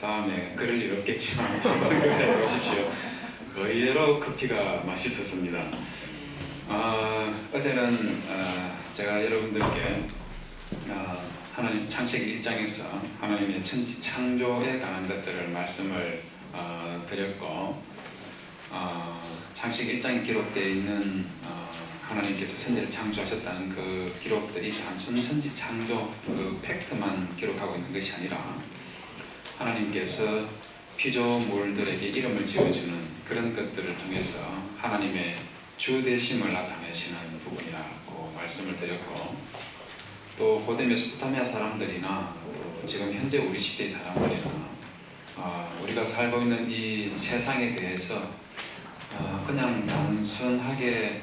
다음에 그럴 일 없겠지만 한번 그래 보십시오. 의외로 커피가 맛있었습니다. 어제는 제가 여러분들께 하나님 창세기 1장에서 하나님의 천지 창조에 관한 것들을 말씀을 드렸고, 창세기 1장에 기록되어 있는 하나님께서 천지를 창조하셨다는 그 기록들이 단순 천지 창조 그 팩트만 기록하고 있는 것이 아니라 하나님께서 피조물들에게 이름을 지어주는 그런 것들을 통해서 하나님의 주되심을 나타내시는 부분이라고 말씀을 드렸고, 또 고대 메소포타미아 사람들이나 또 지금 현재 우리 시대의 사람들이나 우리가 살고 있는 이 세상에 대해서 그냥 단순하게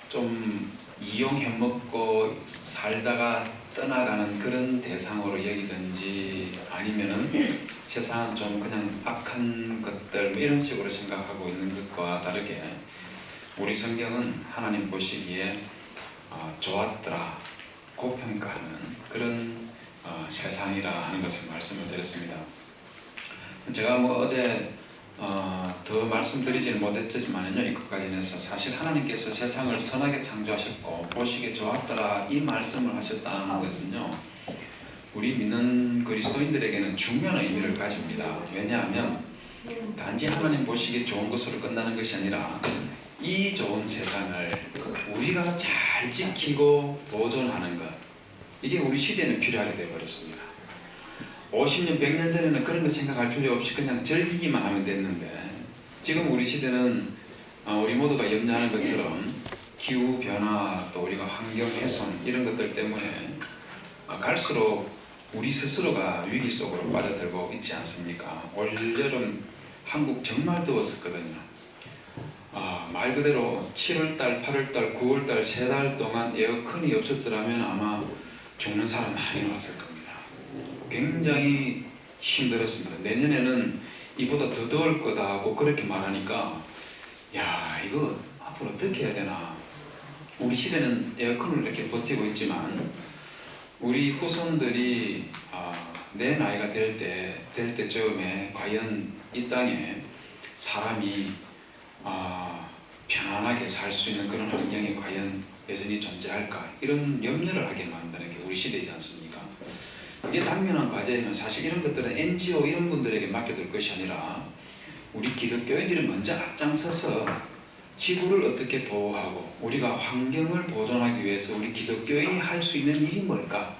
좀 이용해먹고 살다가 떠나가는 그런 대상으로 여기든지, 아니면은 세상은 좀 그냥 악한 것들 이런 식으로 생각하고 있는 것과 다르게 우리 성경은 하나님 보시기에 좋았더라 고평가하는 그런 세상이라 하는 것을 말씀을 드렸습니다. 제가 어제 더 말씀드리지는 못했지만요, 이것 관련해서 사실 하나님께서 세상을 선하게 창조하셨고 보시기에 좋았더라 이 말씀을 하셨다는 것은요, 우리 믿는 그리스도인들에게는 중요한 의미를 가집니다. 왜냐하면 단지 하나님 보시기에 좋은 것으로 끝나는 것이 아니라 이 좋은 세상을 우리가 잘 지키고 보존하는 것, 이게 우리 시대에는 필요하게 되어버렸습니다. 50년, 100년 전에는 그런 거 생각할 필요 없이 그냥 즐기기만 하면 됐는데, 지금 우리 시대는 우리 모두가 염려하는 것처럼 기후변화, 또 우리가 환경 훼손 이런 것들 때문에 갈수록 우리 스스로가 위기 속으로 빠져들고 있지 않습니까? 올여름 한국 정말 더웠었거든요. 말 그대로 7월달, 8월달, 9월달 3달 동안 에어컨이 없었더라면 아마 죽는 사람 많이 나왔을 겁니다. 굉장히 힘들었습니다. 내년에는 이보다 더 더울 거다 하고 그렇게 말하니까, 야, 이거 앞으로 어떻게 해야 되나. 우리 시대는 에어컨을 이렇게 버티고 있지만 우리 후손들이 내 나이가 될 때쯤에 과연 이 땅에 사람이 편안하게 살 수 있는 그런 환경이 과연 여전히 존재할까, 이런 염려를 하게 만드는 게 우리 시대이지 않습니까? 그게 당면한 과제는 사실 이런 것들은 NGO 이런 분들에게 맡겨둘 것이 아니라 우리 기독교인들이 먼저 앞장서서 지구를 어떻게 보호하고 우리가 환경을 보존하기 위해서 우리 기독교인이 할 수 있는 일이 뭘까?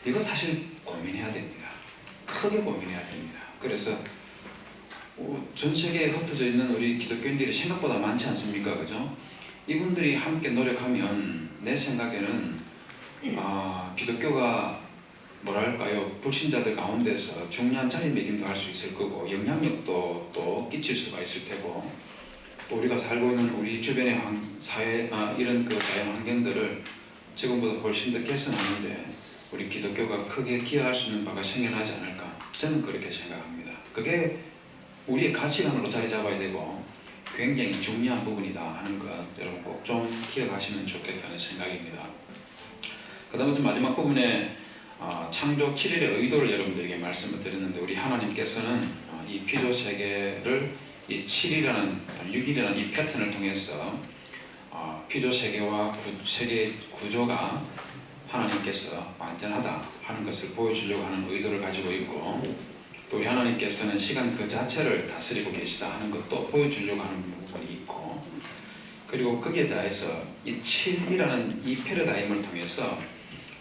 이거 사실 고민해야 됩니다. 크게 고민해야 됩니다. 그래서 전 세계에 흩어져 있는 우리 기독교인들이 생각보다 많지 않습니까? 그죠? 이분들이 함께 노력하면 내 생각에는 기독교가 뭐랄까요, 불신자들 가운데서 중요한 자리매김도 할 수 있을 거고 영향력도 또 끼칠 수가 있을 테고, 또 우리가 살고 있는 우리 주변의 사회 이런 그 자연 환경들을 지금보다 훨씬 더 개선하는데 우리 기독교가 크게 기여할 수 있는 바가 생겨나지 않을까, 저는 그렇게 생각합니다. 그게 우리의 가치관으로 자리 잡아야 되고 굉장히 중요한 부분이다 하는 것 여러분 꼭 좀 기억하시면 좋겠다는 생각입니다. 그 다음에 마지막 부분에 창조 7일의 의도를 여러분들에게 말씀을 드렸는데, 우리 하나님께서는 이 피조 세계를 이 7이라는 6일이라는 이 패턴을 통해서 피조 세계와 세계의 구조가 하나님께서 완전하다 하는 것을 보여주려고 하는 의도를 가지고 있고, 또 우리 하나님께서는 시간 그 자체를 다스리고 계시다 하는 것도 보여주려고 하는 부분이 있고, 그리고 거기에 대해서 이 7이라는 이 패러다임을 통해서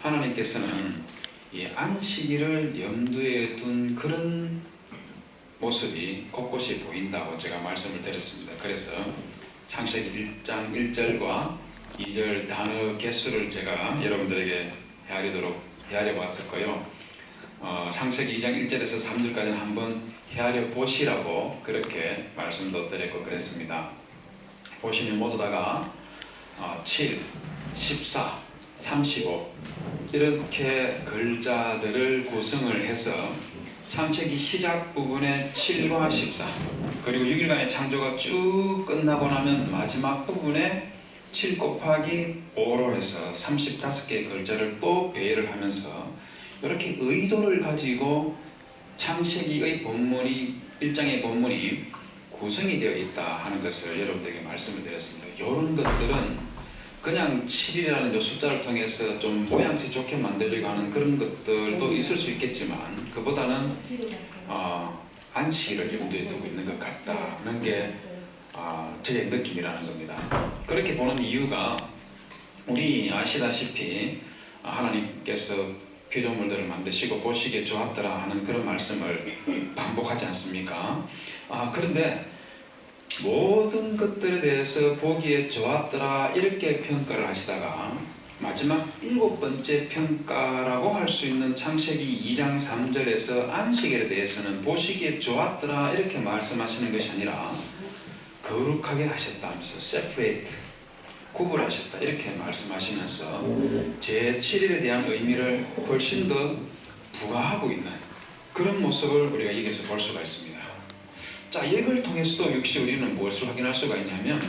하나님께서는 이 안식일을 염두에 둔 그런 모습이 곳곳이 보인다고 제가 말씀을 드렸습니다. 그래서 창세기 1장 1절과 2절 단어 개수를 제가 여러분들에게 헤아려 봤었고요. 창세기 2장 1절에서 3절까지는 한번 헤아려 보시라고 그렇게 말씀도 드렸고 그랬습니다. 보시면 모두 다가 7, 14, 35 이렇게 글자들을 구성을 해서 창세기 시작 부분에 7과 14 그리고 6일간의 창조가 쭉 끝나고 나면 마지막 부분에 7 곱하기 5로 해서 35개의 글자를 또 배열을 하면서 이렇게 의도를 가지고 창세기의 본문이 1장의 본문이 구성이 되어 있다 하는 것을 여러분들에게 말씀을 드렸습니다. 이런 것들은 그냥 7이라는 숫자를 통해서 좀 모양새 좋게 만들려고 하는 그런 것들도 있을 수 있겠지만 그보다는 안식일을 염두에 두고 있는 것 같다는 게 저의 느낌이라는 겁니다. 그렇게 보는 이유가 우리 아시다시피 하나님께서 피조물들을 만드시고 보시기에 좋았더라 하는 그런 말씀을 반복하지 않습니까? 그런데 모든 것들에 대해서 보기에 좋았더라 이렇게 평가를 하시다가 마지막 7번째 평가라고 할 수 있는 창세기 2장 3절에서 안식일에 대해서는 보시기에 좋았더라 이렇게 말씀하시는 것이 아니라 거룩하게 하셨다면서 separate, 구분하셨다 이렇게 말씀하시면서 제7일에 대한 의미를 훨씬 더 부과하고 있는 그런 모습을 우리가 여기서 볼 수가 있습니다. 자, 이걸 통해서도 역시 우리는 무엇을 확인할 수가 있냐면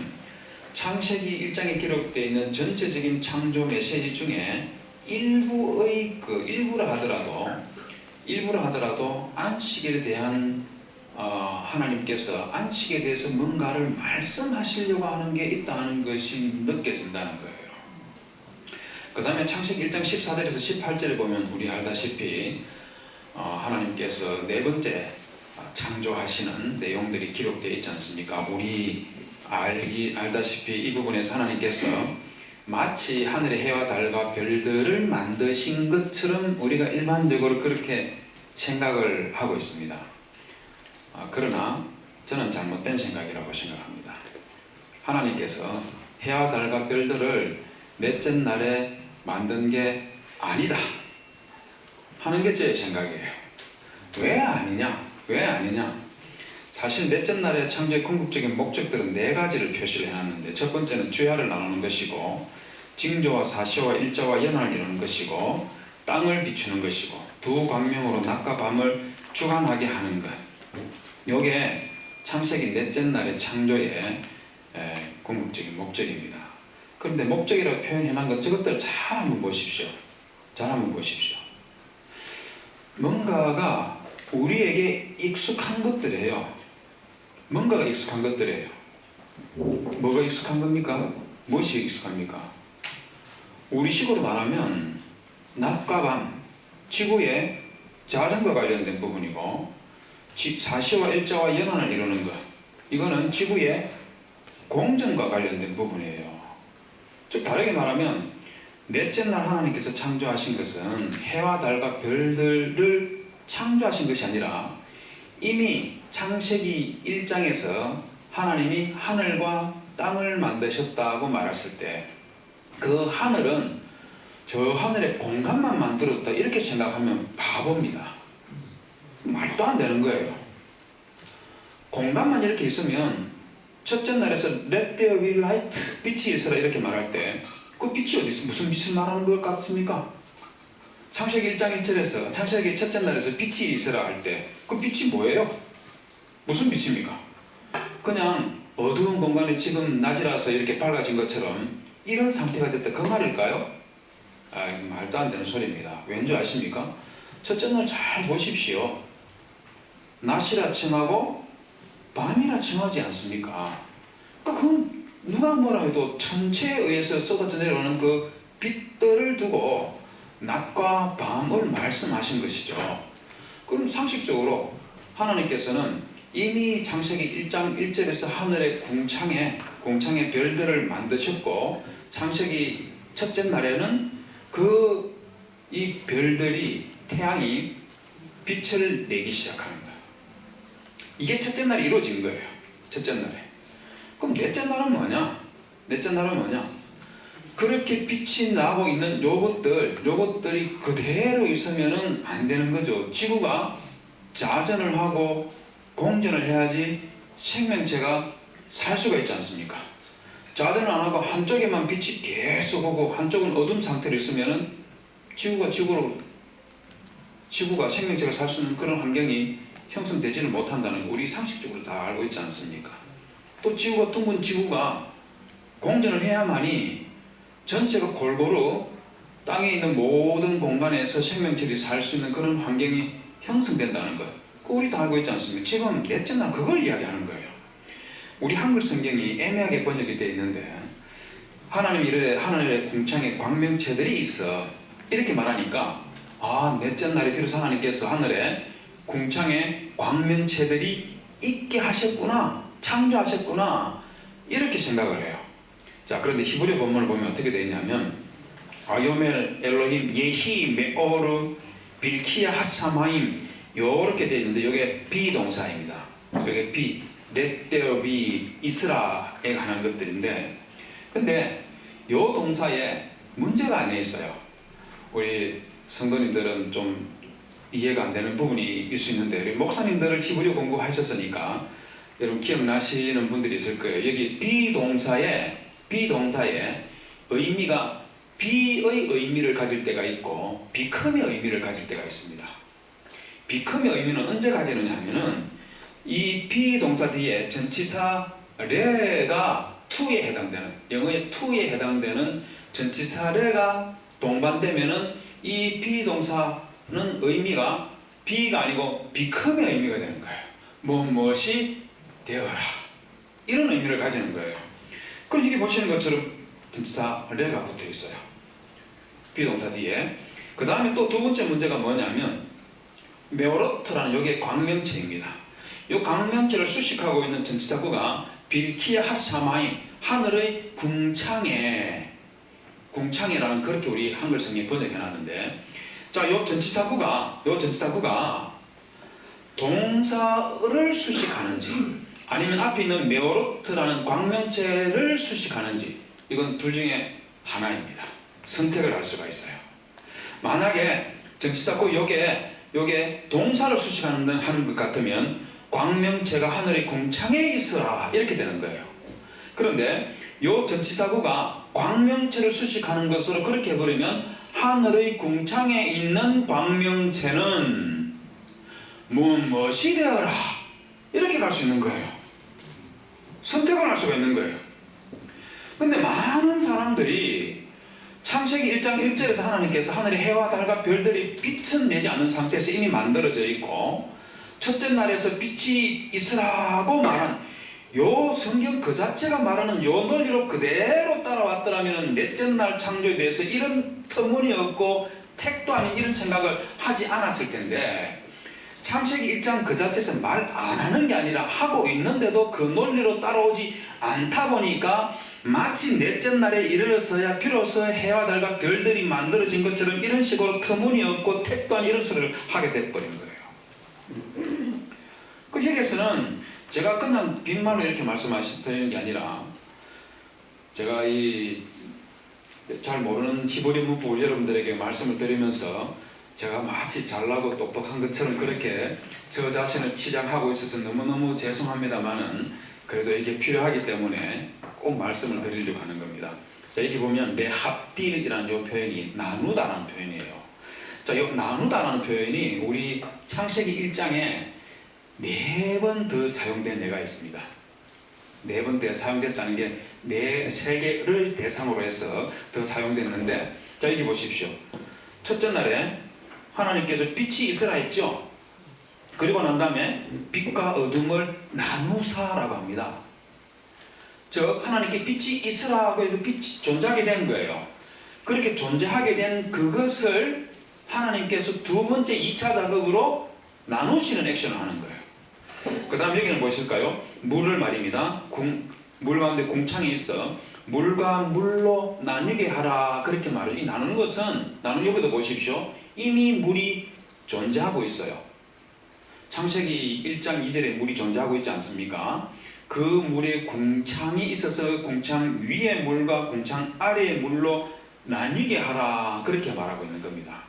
창세기 1장에 기록되어 있는 전체적인 창조 메시지 중에 일부라 하더라도 안식일에 대한 하나님께서 안식에 대해서 뭔가를 말씀하시려고 하는 게 있다는 것이 느껴진다는 거예요. 그 다음에 창세기 1장 14절에서 18절에 보면 우리 알다시피 하나님께서 네 번째 창조하시는 내용들이 기록되어 있지 않습니까? 우리 알다시피 이 부분에서 하나님께서 마치 하늘의 해와 달과 별들을 만드신 것처럼 우리가 일반적으로 그렇게 생각을 하고 있습니다. 그러나 저는 잘못된 생각이라고 생각합니다. 하나님께서 해와 달과 별들을 넷째 날에 만든 게 아니다 하는 게 제 생각이에요. 왜 아니냐? 사실 넷째 날의 창조의 궁극적인 목적들은 네 가지를 표시를 해놨는데 첫 번째는 주야를 나누는 것이고 징조와 사시와 일자와 연한을 이루는 것이고 땅을 비추는 것이고 두 광명으로 낮과 밤을 주관하게 하는 것. 요게 창세기 넷째 날의 창조의 궁극적인 목적입니다. 그런데 목적이라고 표현해놓은 것 저것들 잘 한번 보십시오. 뭔가가 우리에게 익숙한 것들이에요. 뭔가가 익숙한 것들이에요. 뭐가 익숙한 겁니까? 무엇이 익숙합니까? 우리식으로 말하면 낮과 밤, 지구의 자전과 관련된 부분이고 사시와 일자와 연한을 이루는 것, 이거는 지구의 공전과 관련된 부분이에요. 즉 다르게 말하면 넷째 날 하나님께서 창조하신 것은 해와 달과 별들을 창조하신 것이 아니라 이미 창세기 1장에서 하나님이 하늘과 땅을 만드셨다고 말했을 때 그 하늘은 저 하늘의 공간만 만들었다 이렇게 생각하면 바보입니다. 말도 안 되는 거예요. 공간만 이렇게 있으면 첫째 날에서 Let there be light, 빛이 있어라 이렇게 말할 때 그 빛이 어디 있어? 무슨 빛을 말하는 것 같습니까? 창세기 1장 1절에서 창세기 첫째 날에서 빛이 있으라 할 때 그 빛이 뭐예요? 무슨 빛입니까? 그냥 어두운 공간에 지금 낮이라서 이렇게 밝아진 것처럼 이런 상태가 됐다 그 말일까요? 말도 안 되는 소리입니다. 왠지 아십니까? 첫째 날 잘 보십시오. 낮이라 칭하고 밤이라 칭하지 않습니까? 그건 누가 뭐라 해도 천체에 의해서 쏟아져 내려오는 그 빛들을 두고 낮과 밤을 말씀하신 것이죠. 그럼 상식적으로 하나님께서는 이미 창세기 1장 1절에서 하늘의 궁창에 별들을 만드셨고 창세기 첫째 날에는 이 별들이 태양이 빛을 내기 시작하는 거예요. 이게 첫째 날에 이루어진 거예요. 첫째 날에. 그럼 넷째 날은 뭐냐? 그렇게 빛이 나고 있는 요것들이 그대로 있으면은 안 되는 거죠. 지구가 자전을 하고 공전을 해야지 생명체가 살 수가 있지 않습니까? 자전을 안 하고 한쪽에만 빛이 계속 오고 한쪽은 어두운 상태로 있으면은 지구가 생명체가 살 수 있는 그런 환경이 형성되지는 못한다는 거 우리 상식적으로 다 알고 있지 않습니까? 또 둥근 지구가 공전을 해야만이 전체가 골고루 땅에 있는 모든 공간에서 생명체들이 살 수 있는 그런 환경이 형성된다는 것. 우리 다 알고 있지 않습니까? 지금 넷째 날 그걸 이야기하는 거예요. 우리 한글 성경이 애매하게 번역이 되어 있는데 하나님이 이래 하늘의 궁창에 광명체들이 있어 이렇게 말하니까 넷째 날에 비로소 하나님께서 하늘에 궁창에 광명체들이 있게 하셨구나, 창조하셨구나 이렇게 생각을 해요. 자, 그런데 히브리 본문을 보면 어떻게 되어 있냐면 아요멜 엘로힘 예히 메오르 빌키야 하사마임 요렇게 되어 있는데 이게 비동사입니다. 이게 비 렛데어비 이스라에 관한 것들인데, 근데 요 동사에 문제가 안에 있어요. 우리 성도님들은 좀 이해가 안 되는 부분이 있을 수 있는데, 우리 목사님들을 히브리 공부하셨으니까 여러분 기억나시는 분들이 있을 거예요. 여기 비동사에 의미가 비의 의미를 가질 때가 있고 비컴의 의미를 가질 때가 있습니다. 비컴의 의미는 언제 가지느냐 하면은 이 비동사 뒤에 전치사 레가 to에 해당되는, 영어의 to에 해당되는 전치사 레가 동반되면은 이 비동사는 의미가 be가 아니고 become의 의미가 되는 거예요. 무엇이 되어라 이런 의미를 가지는 거예요. 그럼 이게 보시는 것처럼 전치사 레가 붙어 있어요. 비동사 뒤에. 그 다음에 또 두 번째 문제가 뭐냐면 메오로트라는 여기에 광명체입니다. 이 광명체를 수식하고 있는 전치사구가 빌키야 하샤마임 하늘의 궁창에라는 그렇게 우리 한글 성경에 번역해 놨는데, 자, 이 전치사구가 동사를 수식하는지 아니면 앞에 있는 메오로트라는 광명체를 수식하는지 이건 둘 중에 하나입니다. 선택을 할 수가 있어요. 만약에 전치사구 요게 동사를 수식하는 것 같으면 광명체가 하늘의 궁창에 있으라 이렇게 되는 거예요. 그런데 요 전치사구가 광명체를 수식하는 것으로 그렇게 해버리면 하늘의 궁창에 있는 광명체는 무엇이 되어라 이렇게 갈 수 있는 거예요. 선택을 할 수가 있는 거예요. 근데 많은 사람들이 창세기 1장 1절에서 하나님께서 하늘의 해와 달과 별들이 빛은 내지 않는 상태에서 이미 만들어져 있고 첫째 날에서 빛이 있으라고 말한 요 성경 그 자체가 말하는 요 논리로 그대로 따라왔더라면 넷째 날 창조에 대해서 이런 터무니없고 택도 아닌 이런 생각을 하지 않았을 텐데, 창세기 1장 그 자체에서 말 안 하는 게 아니라 하고 있는데도 그 논리로 따라오지 않다 보니까 마치 넷째 날에 이르러서야 비로소 해와 달과 별들이 만들어진 것처럼 이런 식으로 터무니없고 택도 아닌 이런 소리를 하게 돼버린 거예요. 그 여기에서는 제가 그냥 빈말로 이렇게 말씀드리는 게 아니라 제가 이 잘 모르는 히브리 문법을 여러분들에게 말씀을 드리면서 제가 마치 잘나고 똑똑한 것처럼 그렇게 저 자신을 치장하고 있어서 너무너무 죄송합니다만은 그래도 이게 필요하기 때문에 꼭 말씀을 드리려고 하는 겁니다. 자, 이렇게 보면 레합딜이라는 이 표현이 나누다라는 표현이에요. 자, 이 나누다라는 표현이 우리 창세기 1장에 4번 더 사용된 예가 있습니다. 4번 더 사용됐다는 게 3개를 대상으로 해서 더 사용됐는데, 자, 여기 보십시오. 첫째 날에 하나님께서 빛이 있으라 했죠. 그리고 난 다음에 빛과 어둠을 나누사라고 합니다. 즉 하나님께 빛이 있으라고 해도 빛이 존재하게 된 거예요. 그렇게 존재하게 된 그것을 하나님께서 두 번째 2차 작업으로 나누시는 액션을 하는 거예요. 그 다음 여기는 무엇일까요? 물을 말입니다. 물 가운데 궁창이 있어 물과 물로 나뉘게 하라 그렇게 말을. 이 나누는 것은 여기도 보십시오. 이미 물이 존재하고 있어요. 창세기 1장 2절에 물이 존재하고 있지 않습니까? 그 물에 궁창이 있어서 궁창 위의 물과 궁창 아래의 물로 나뉘게 하라 그렇게 말하고 있는 겁니다.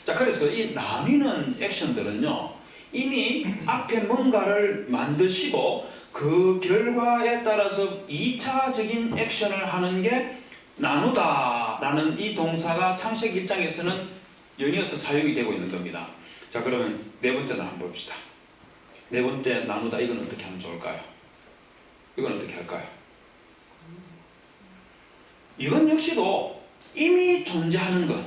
자, 그래서 이 나뉘는 액션들은요 이미 앞에 뭔가를 만드시고 그 결과에 따라서 2차적인 액션을 하는 게 나누다라는 이 동사가 창세기 1장에서는 연이어서 사용이 되고 있는 겁니다. 자, 그러면 네 번째는 한번 봅시다. 네 번째 나누다, 이건 어떻게 하면 좋을까요? 이건 어떻게 할까요? 이건 역시도 이미 존재하는 것,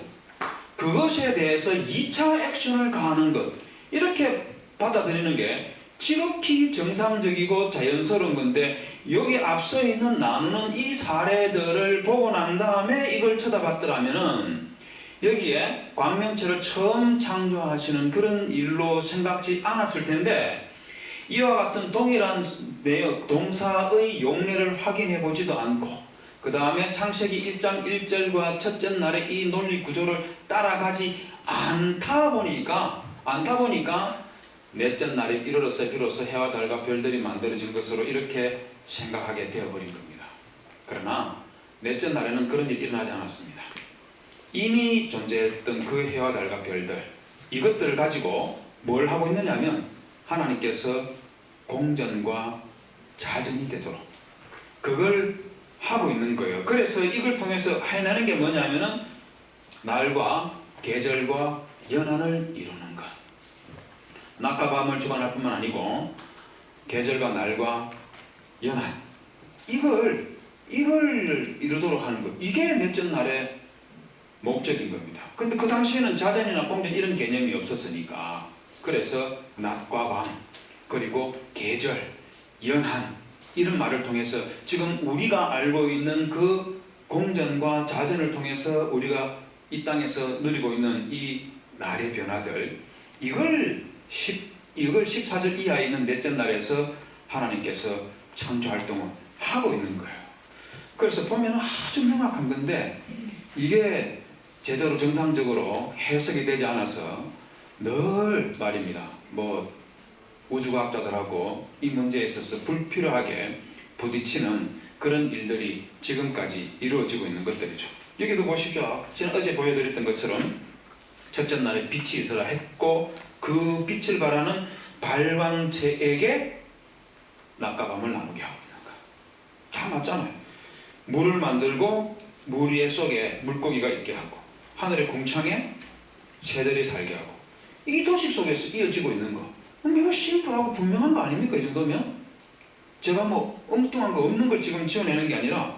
그것에 대해서 2차 액션을 가하는 것, 이렇게 받아들이는 게 지극히 정상적이고 자연스러운 건데, 여기 앞서 있는 나누는 이 사례들을 보고 난 다음에 이걸 쳐다봤더라면은 여기에 광명체를 처음 창조하시는 그런 일로 생각지 않았을 텐데, 이와 같은 동일한 내용, 동사의 용례를 확인해 보지도 않고 그 다음에 창세기 1장 1절과 첫째 날의 이 논리 구조를 따라가지 않다 보니까 넷째 날에 이르러서 비로소 해와 달과 별들이 만들어진 것으로 이렇게 생각하게 되어버린 겁니다. 그러나 넷째 날에는 그런 일이 일어나지 않았습니다. 이미 존재했던 그 해와 달과 별들, 이것들을 가지고 뭘 하고 있느냐면 하나님께서 공전과 자전이 되도록 그걸 하고 있는 거예요. 그래서 이걸 통해서 해내는 게 뭐냐면은 날과 계절과 연한을 이루는 것. 낮과 밤을 주관할 뿐만 아니고 계절과 날과 연한, 이걸 이루도록 하는 것. 이게 넷째 날의 목적인 겁니다. 근데 그 당시에는 자전이나 공전 이런 개념이 없었으니까, 그래서 낮과 밤, 그리고 계절, 연한, 이런 말을 통해서 지금 우리가 알고 있는 그 공전과 자전을 통해서 우리가 이 땅에서 누리고 있는 이 날의 변화들, 이걸 14절 이하에 있는 넷째 날에서 하나님께서 창조활동을 하고 있는 거예요. 그래서 보면 아주 명확한 건데, 이게 제대로 정상적으로 해석이 되지 않아서 늘 말입니다. 우주과학자들하고 이 문제에 있어서 불필요하게 부딪히는 그런 일들이 지금까지 이루어지고 있는 것들이죠. 여기도 보십시오. 제가 어제 보여드렸던 것처럼 첫째 날에 빛이 있어라 했고, 그 빛을 발하는 발광체에게 낮과 밤을 나누게 하고 있는 거. 다 맞잖아요. 물을 만들고 물 위에 속에 물고기가 있게 하고, 하늘의 궁창에 새들이 살게 하고, 이 도식 속에서 이어지고 있는 거. 매우 심플하고 분명한 거 아닙니까? 이 정도면? 제가 엉뚱한 거 없는 걸 지금 지어내는 게 아니라,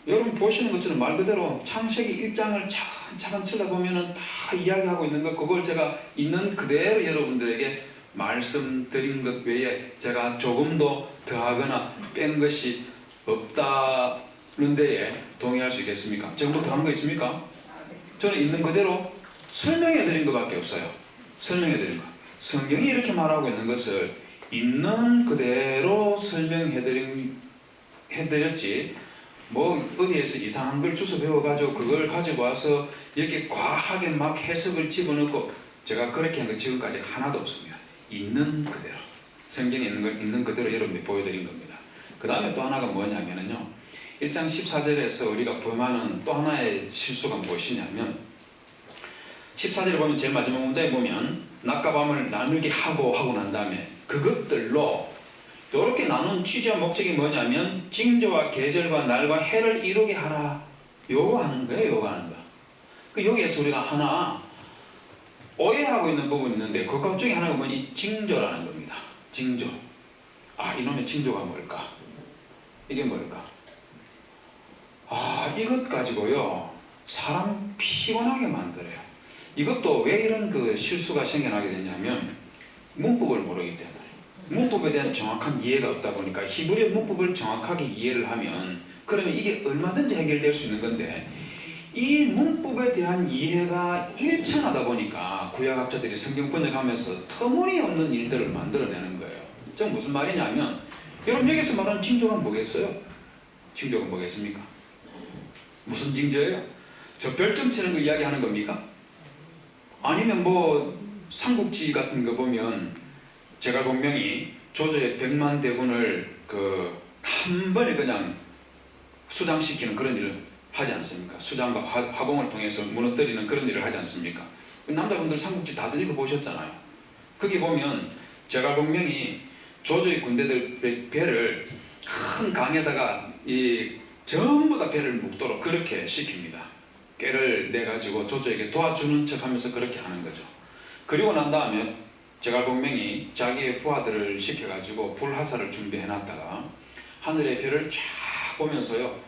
여러분 보시는 것처럼 말 그대로 창세기 1장을 차근차근 쳐다보면 다 이야기하고 있는 것, 그걸 제가 있는 그대로 여러분들에게 말씀드린 것 외에 제가 조금도 더하거나 뺀 것이 없다는 데에 동의할 수 있겠습니까? 제가 더한 거 있습니까? 저는 있는 그대로 설명해 드린 것밖에 없어요. 설명해 드린 것. 성경이 이렇게 말하고 있는 것을 있는 그대로 설명해 드렸지, 어디에서 이상한 걸 주워 배워가지고 그걸 가지고 와서 이렇게 과하게 막 해석을 집어넣고, 제가 그렇게 한 거 지금까지 하나도 없습니다. 있는 그대로, 성경에 있는 걸 있는 그대로 여러분들이 보여드린 겁니다. 그 다음에 또 하나가 뭐냐면요, 1장 14절에서 우리가 범하는 또 하나의 실수가 무엇이냐면, 14절에 보면 제일 마지막 문장에 보면 낮과 밤을 나누게 하고 난 다음에 그것들로 이렇게 나눈 취지와 목적이 뭐냐면 징조와 계절과 날과 해를 이루게 하라, 요거 하는 거예요. 요거 하는 거. 여기에서 우리가 하나 오해하고 있는 부분이 있는데, 그것 중에 하나가 이 징조라는 겁니다. 징조. 이놈의 징조가 뭘까? 이게 뭘까? 이것 가지고요 사람 피곤하게 만들어요. 이것도 왜 이런 실수가 생겨나게 되냐면 문법을 모르기 때문에, 문법에 대한 정확한 이해가 없다 보니까, 히브리어 문법을 정확하게 이해를 하면 그러면 이게 얼마든지 해결될 수 있는 건데, 이 문법에 대한 이해가 일천하다 보니까 구약학자들이 성경 번역하면서 터무니없는 일들을 만들어내는 거예요. 즉 무슨 말이냐면, 여러분 여기서 말하는 징조가 뭐겠어요? 징조가 뭐겠습니까? 무슨 징조예요? 저 별점 치는 거 이야기하는 겁니까? 아니면 삼국지 같은 거 보면 제갈공명이 조조의 100만 대군을 한 번에 그냥 수장시키는 그런 일을 하지 않습니까? 수장과 화공을 통해서 무너뜨리는 그런 일을 하지 않습니까? 남자분들 삼국지 다들 읽어보셨잖아요. 거기 보면 제갈공명이 조조의 군대들의 배를 큰 강에다가 전부 다 배를 묵도록 그렇게 시킵니다. 꾀를 내가지고 조조에게 도와주는 척 하면서 그렇게 하는 거죠. 그리고 난 다음에 제갈공명이 자기의 부하들을 시켜가지고 불화살을 준비해놨다가 하늘의 별을 쫙 보면서요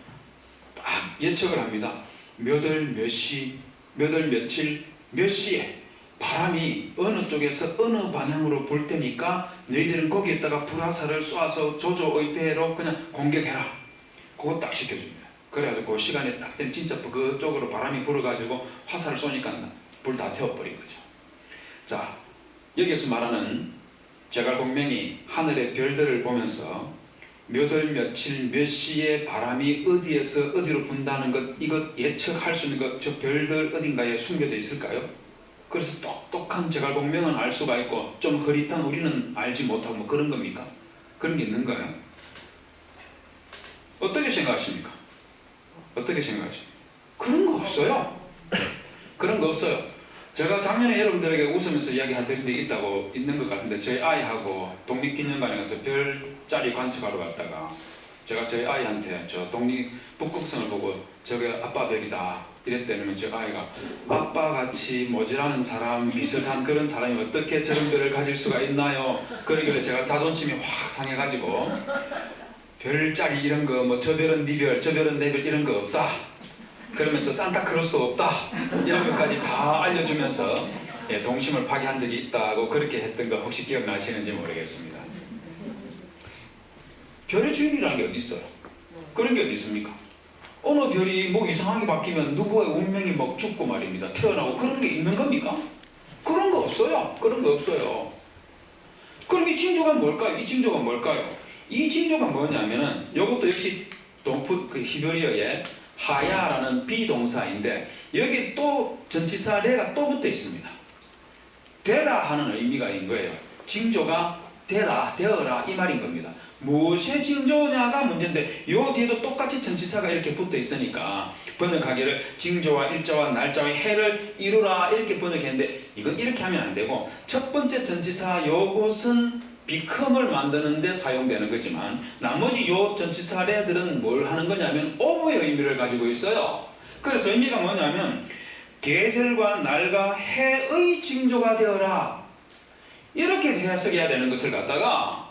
딱 예측을 합니다. 몇 월 몇 시, 몇 월 며칠 몇 시에 바람이 어느 쪽에서 어느 방향으로 불 테니까 너희들은 거기에다가 불화살을 쏴서 조조의 배로 그냥 공격해라. 그거 딱 시켜줍니다. 그래가지고 그 시간이 딱 되면 진짜 그쪽으로 바람이 불어가지고 화살을 쏘니까 불 다 태워버린 거죠. 자, 여기서 말하는 제갈공명이 하늘의 별들을 보면서 몇 월 며칠 몇 시에 바람이 어디에서 어디로 분다는 것, 이것 예측할 수 있는 것, 저 별들 어딘가에 숨겨져 있을까요? 그래서 똑똑한 제갈공명은 알 수가 있고 좀 흐릿한 우리는 알지 못하고 뭐 그런 겁니까? 그런 게 있는가요? 어떻게 생각하십니까? 어떻게 생각하십니까? 그런 거 없어요. 그런 거 없어요. 제가 작년에 여러분들에게 웃으면서 이야기한 데 있다고 있는 것 같은데, 저희 아이하고 독립기념관에 가서 별자리 관측하러 갔다가 제가 저희 아이한테 저 독립 북극성을 보고 저게 아빠 별이다 이랬더니 저 아이가 아빠같이 모질하는 사람, 비슷한 그런 사람이 어떻게 저런 별을 가질 수가 있나요? 그러길래 제가 자존심이 확 상해가지고 별자리 이런 거 뭐 저 별은 네 별, 저 별은 내 별 이런 거 없다. 그러면서 산타크로스도 없다. 이런 것까지 다 알려주면서 동심을 파괴한 적이 있다고 그렇게 했던 거 혹시 기억나시는지 모르겠습니다. 별의 주인이라는 게 어디 있어요? 그런 게 어디 있습니까? 어느 별이 뭐 이상하게 바뀌면 누구의 운명이 뭐 죽고 말입니다. 태어나고 그런 게 있는 겁니까? 그런 거 없어요. 그런 거 없어요. 그럼 이 징조가 뭘까요? 이 징조가 뭘까요? 이 징조가 뭐냐면은 이것도 역시 그 히브리어의 하야라는 비동사인데 여기 또 전치사 레가 또 붙어 있습니다. 되라 하는 의미가 있는 거예요. 징조가 되라, 되어라 이 말인 겁니다. 무엇의 징조냐가 문제인데 요 뒤에도 똑같이 전치사가 이렇게 붙어 있으니까 번역하기를 징조와 일자와 날짜와 해를 이루라 이렇게 번역했는데 이건 이렇게 하면 안 되고 첫 번째 전치사 요것은 become을 만드는 데 사용되는 거지만 나머지 요 전치사래들은 뭘 하는 거냐면 ove의 의미를 가지고 있어요. 그래서 의미가 뭐냐면 계절과 날과 해의 징조가 되어라 이렇게 해석해야 되는 것을 갖다가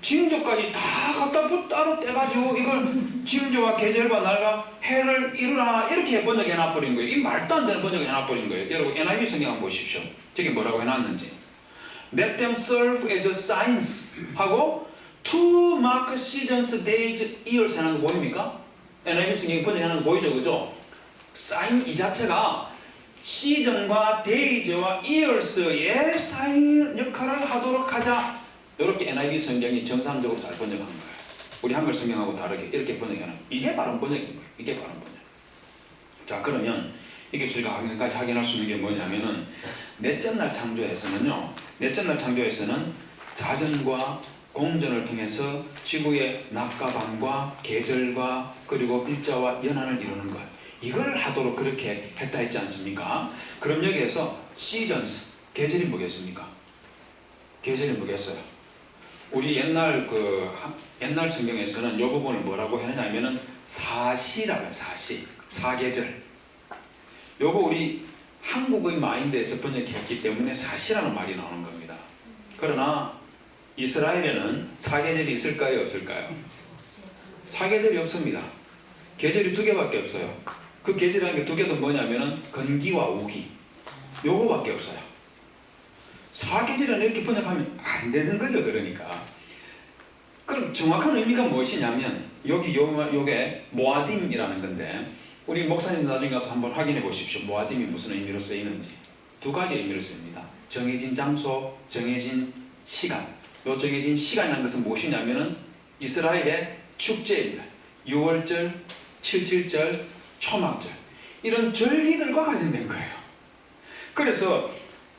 징조까지 다 갖다 따로 떼가지고 이걸 징조와 계절과 날과 해를 이루라 이렇게 번역해 놔버린 거예요. 이 말도 안 되는 번역을 해놔버린 거예요. 여러분 NIV 성경 한번 보십시오. 저게 뭐라고 해놨는지. Let them serve as a signs 하고 to mark seasons, days, years 하는 거 보입니까? NIV 성경이 번역하는 거 보이죠, 그죠? 사인 이 자체가 시즌과 데이즈와 years의 사인 역할을 하도록 하자. 이렇게 NIV 성경이 정상적으로 잘 번역한 거예요. 우리 한글 성경하고 다르게 이렇게 번역하는 이게 바른 번역인 거예요. 이게 바른 번역. 자, 그러면 이게 우리가 확인할 수 있는 게 뭐냐면은 넷째 날 창조에서는요. 넷째 날 창조에서는 자전과 공전을 통해서 지구의 낮과 밤과 계절과 그리고 일자와 연한을 이루는 것. 이걸 하도록 그렇게 했다 했지 않습니까? 그럼 여기에서 seasons, 계절이 뭐겠습니까? 계절이 뭐겠어요? 우리 옛날 성경에서는 이 부분을 뭐라고 했냐면은 사시라고 해요. 사계절. 요거 우리 한국의 마인드에서 번역했기 때문에 사시라는 말이 나오는 겁니다. 그러나 이스라엘에는 사계절이 있을까요? 없을까요? 사계절이 없습니다. 계절이 두 개밖에 없어요. 그 계절이라는 게 두 개도 뭐냐면은 건기와 우기. 요거밖에 없어요. 사계절은 이렇게 번역하면 안 되는 거죠. 그러니까. 그럼 정확한 의미가 무엇이냐면 요게 모아딤이라는 건데 우리 목사님 나중에 가서 한번 확인해 보십시오. 모아딤이 무슨 의미로 쓰이는지. 두 가지 의미로 쓰입니다. 정해진 장소, 정해진 시간. 요 정해진 시간이라는 것은 무엇이냐면은 이스라엘의 축제입니다. 6월절, 7.7절, 초막절. 이런 절기들과 관련된 거예요. 그래서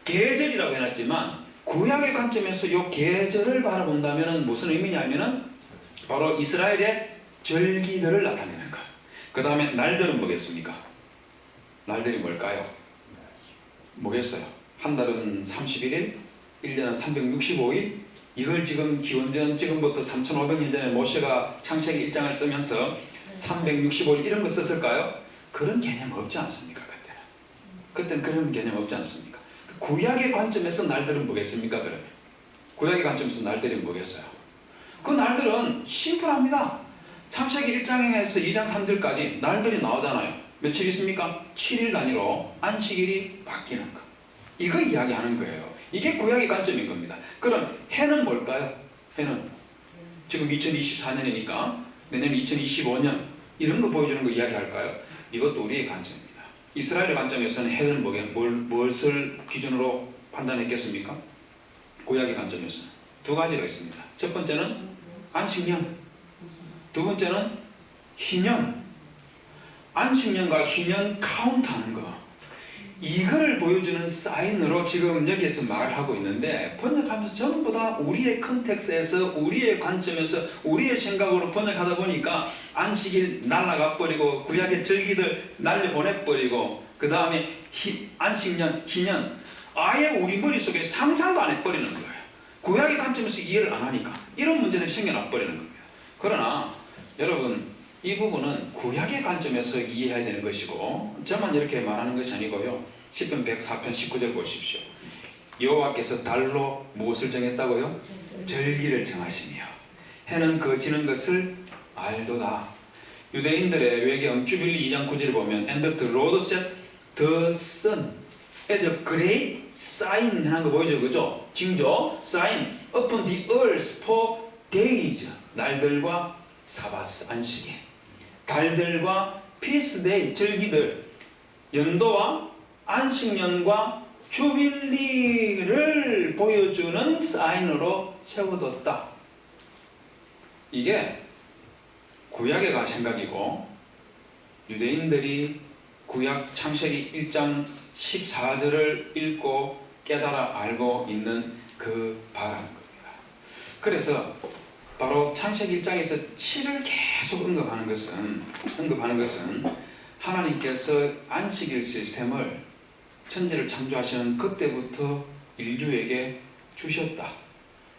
계절이라고 해놨지만 구약의 관점에서 이 계절을 바라본다면 무슨 의미냐면은 바로 이스라엘의 절기들을 나타내는 것. 그 다음에 날들은 뭐겠습니까? 날들이 뭘까요? 뭐겠어요? 한 달은 31일, 1년은 365일. 이걸 지금 기원전 지금부터 3500년 전에 모세가 창세기 1장을 쓰면서 365일 이런 거 썼을까요? 그런 개념 없지 않습니까? 그때는 그런 개념 없지 않습니까? 구약의 관점에서 날들은 뭐겠습니까? 그러면 구약의 관점에서 날들이 뭐겠어요? 그 날들은 심플합니다. 창세기 1장에서 2장 3절까지 날들이 나오잖아요. 며칠 있습니까? 7일 단위로 안식일이 바뀌는 거. 이거 이야기하는 거예요. 이게 구약의 관점인 겁니다. 그럼 해는 뭘까요? 해는 지금 2024년이니까 내년 2025년 이런 거 보여주는 거 이야기할까요? 이것도 우리의 관점입니다. 이스라엘의 관점에서는 해는 무엇을 기준으로 판단했겠습니까? 구약의 관점에서는 두 가지가 있습니다. 첫 번째는 안식년, 두 번째는 희년. 안식년과 희년 카운트하는 거, 이걸 보여주는 사인으로 지금 여기에서 말을 하고 있는데, 번역하면서 전부 다 우리의 컨텍스트에서 우리의 관점에서 우리의 생각으로 번역하다 보니까 안식일 날아가 버리고 구약의 절기들 날려보내버리고 그 다음에 안식년, 희년 아예 우리 머릿속에 상상도 안 해버리는 거예요. 구약의 관점에서 이해를 안 하니까 이런 문제들이 생겨나 버리는 겁니다. 그러나 여러분, 이 부분은 구약의 관점에서 이해해야 되는 것이고, 저만 이렇게 말하는 것이 아니고요. 시편 104편 19절 보십시오. 여호와께서 달로 무엇을 정했다고요? 절기를 정하시며 해는 그 지는 것을 알도다. 유대인들의 외경 주빌리 2장 9절을 보면 And the Lord set the sun as a great sign 하는 거 보이죠? 그죠? 징조, sign upon the earth for days. 날들과 사바스, 안식일, 달들과 피스데이, 절기들, 연도와 안식년과 주빌리를 보여주는 사인으로 세워뒀다. 이게 구약의 생각이고, 유대인들이 구약 창세기 1장 14절을 읽고 깨달아 알고 있는 그 바람입니다. 그래서 바로 창세기 1장에서 7을 계속 언급하는 것은 하나님께서 안식일 시스템을 천지를 창조하시는 그때부터 인류에게 주셨다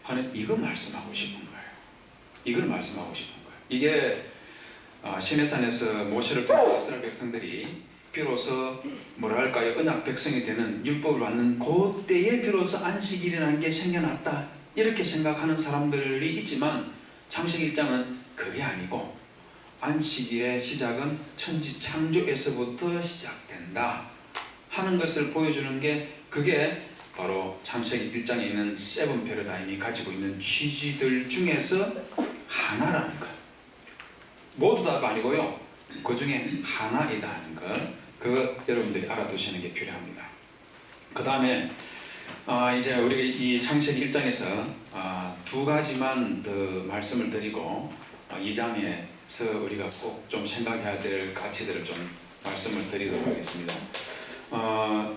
하는 이거 말씀하고 싶은 거예요. 이걸 말씀하고 싶은 거예요. 이게 시내산에서 모세를 통해 이스라엘 백성들이 비로소 뭐랄까요, 언약 백성이 되는 율법을 받는 그때에 비로소 안식일이라는 게 생겨났다, 이렇게 생각하는 사람들이 있지만, 창세기 1장은 그게 아니고 안식일의 시작은 천지 창조에서부터 시작된다 하는 것을 보여주는 게, 그게 바로 창세기 1장에 있는 세븐 패러다임이 가지고 있는 취지들 중에서 하나라는 것. 모두 다가 아니고요, 그 중에 하나이다 하는 것, 그거 여러분들이 알아두시는 게 필요합니다. 그 다음에 이제 우리 이 창세기 1장에서 두 가지만 더 말씀을 드리고 2장에서 우리가 꼭 좀 생각해야 될 가치들을 좀 말씀을 드리도록 하겠습니다.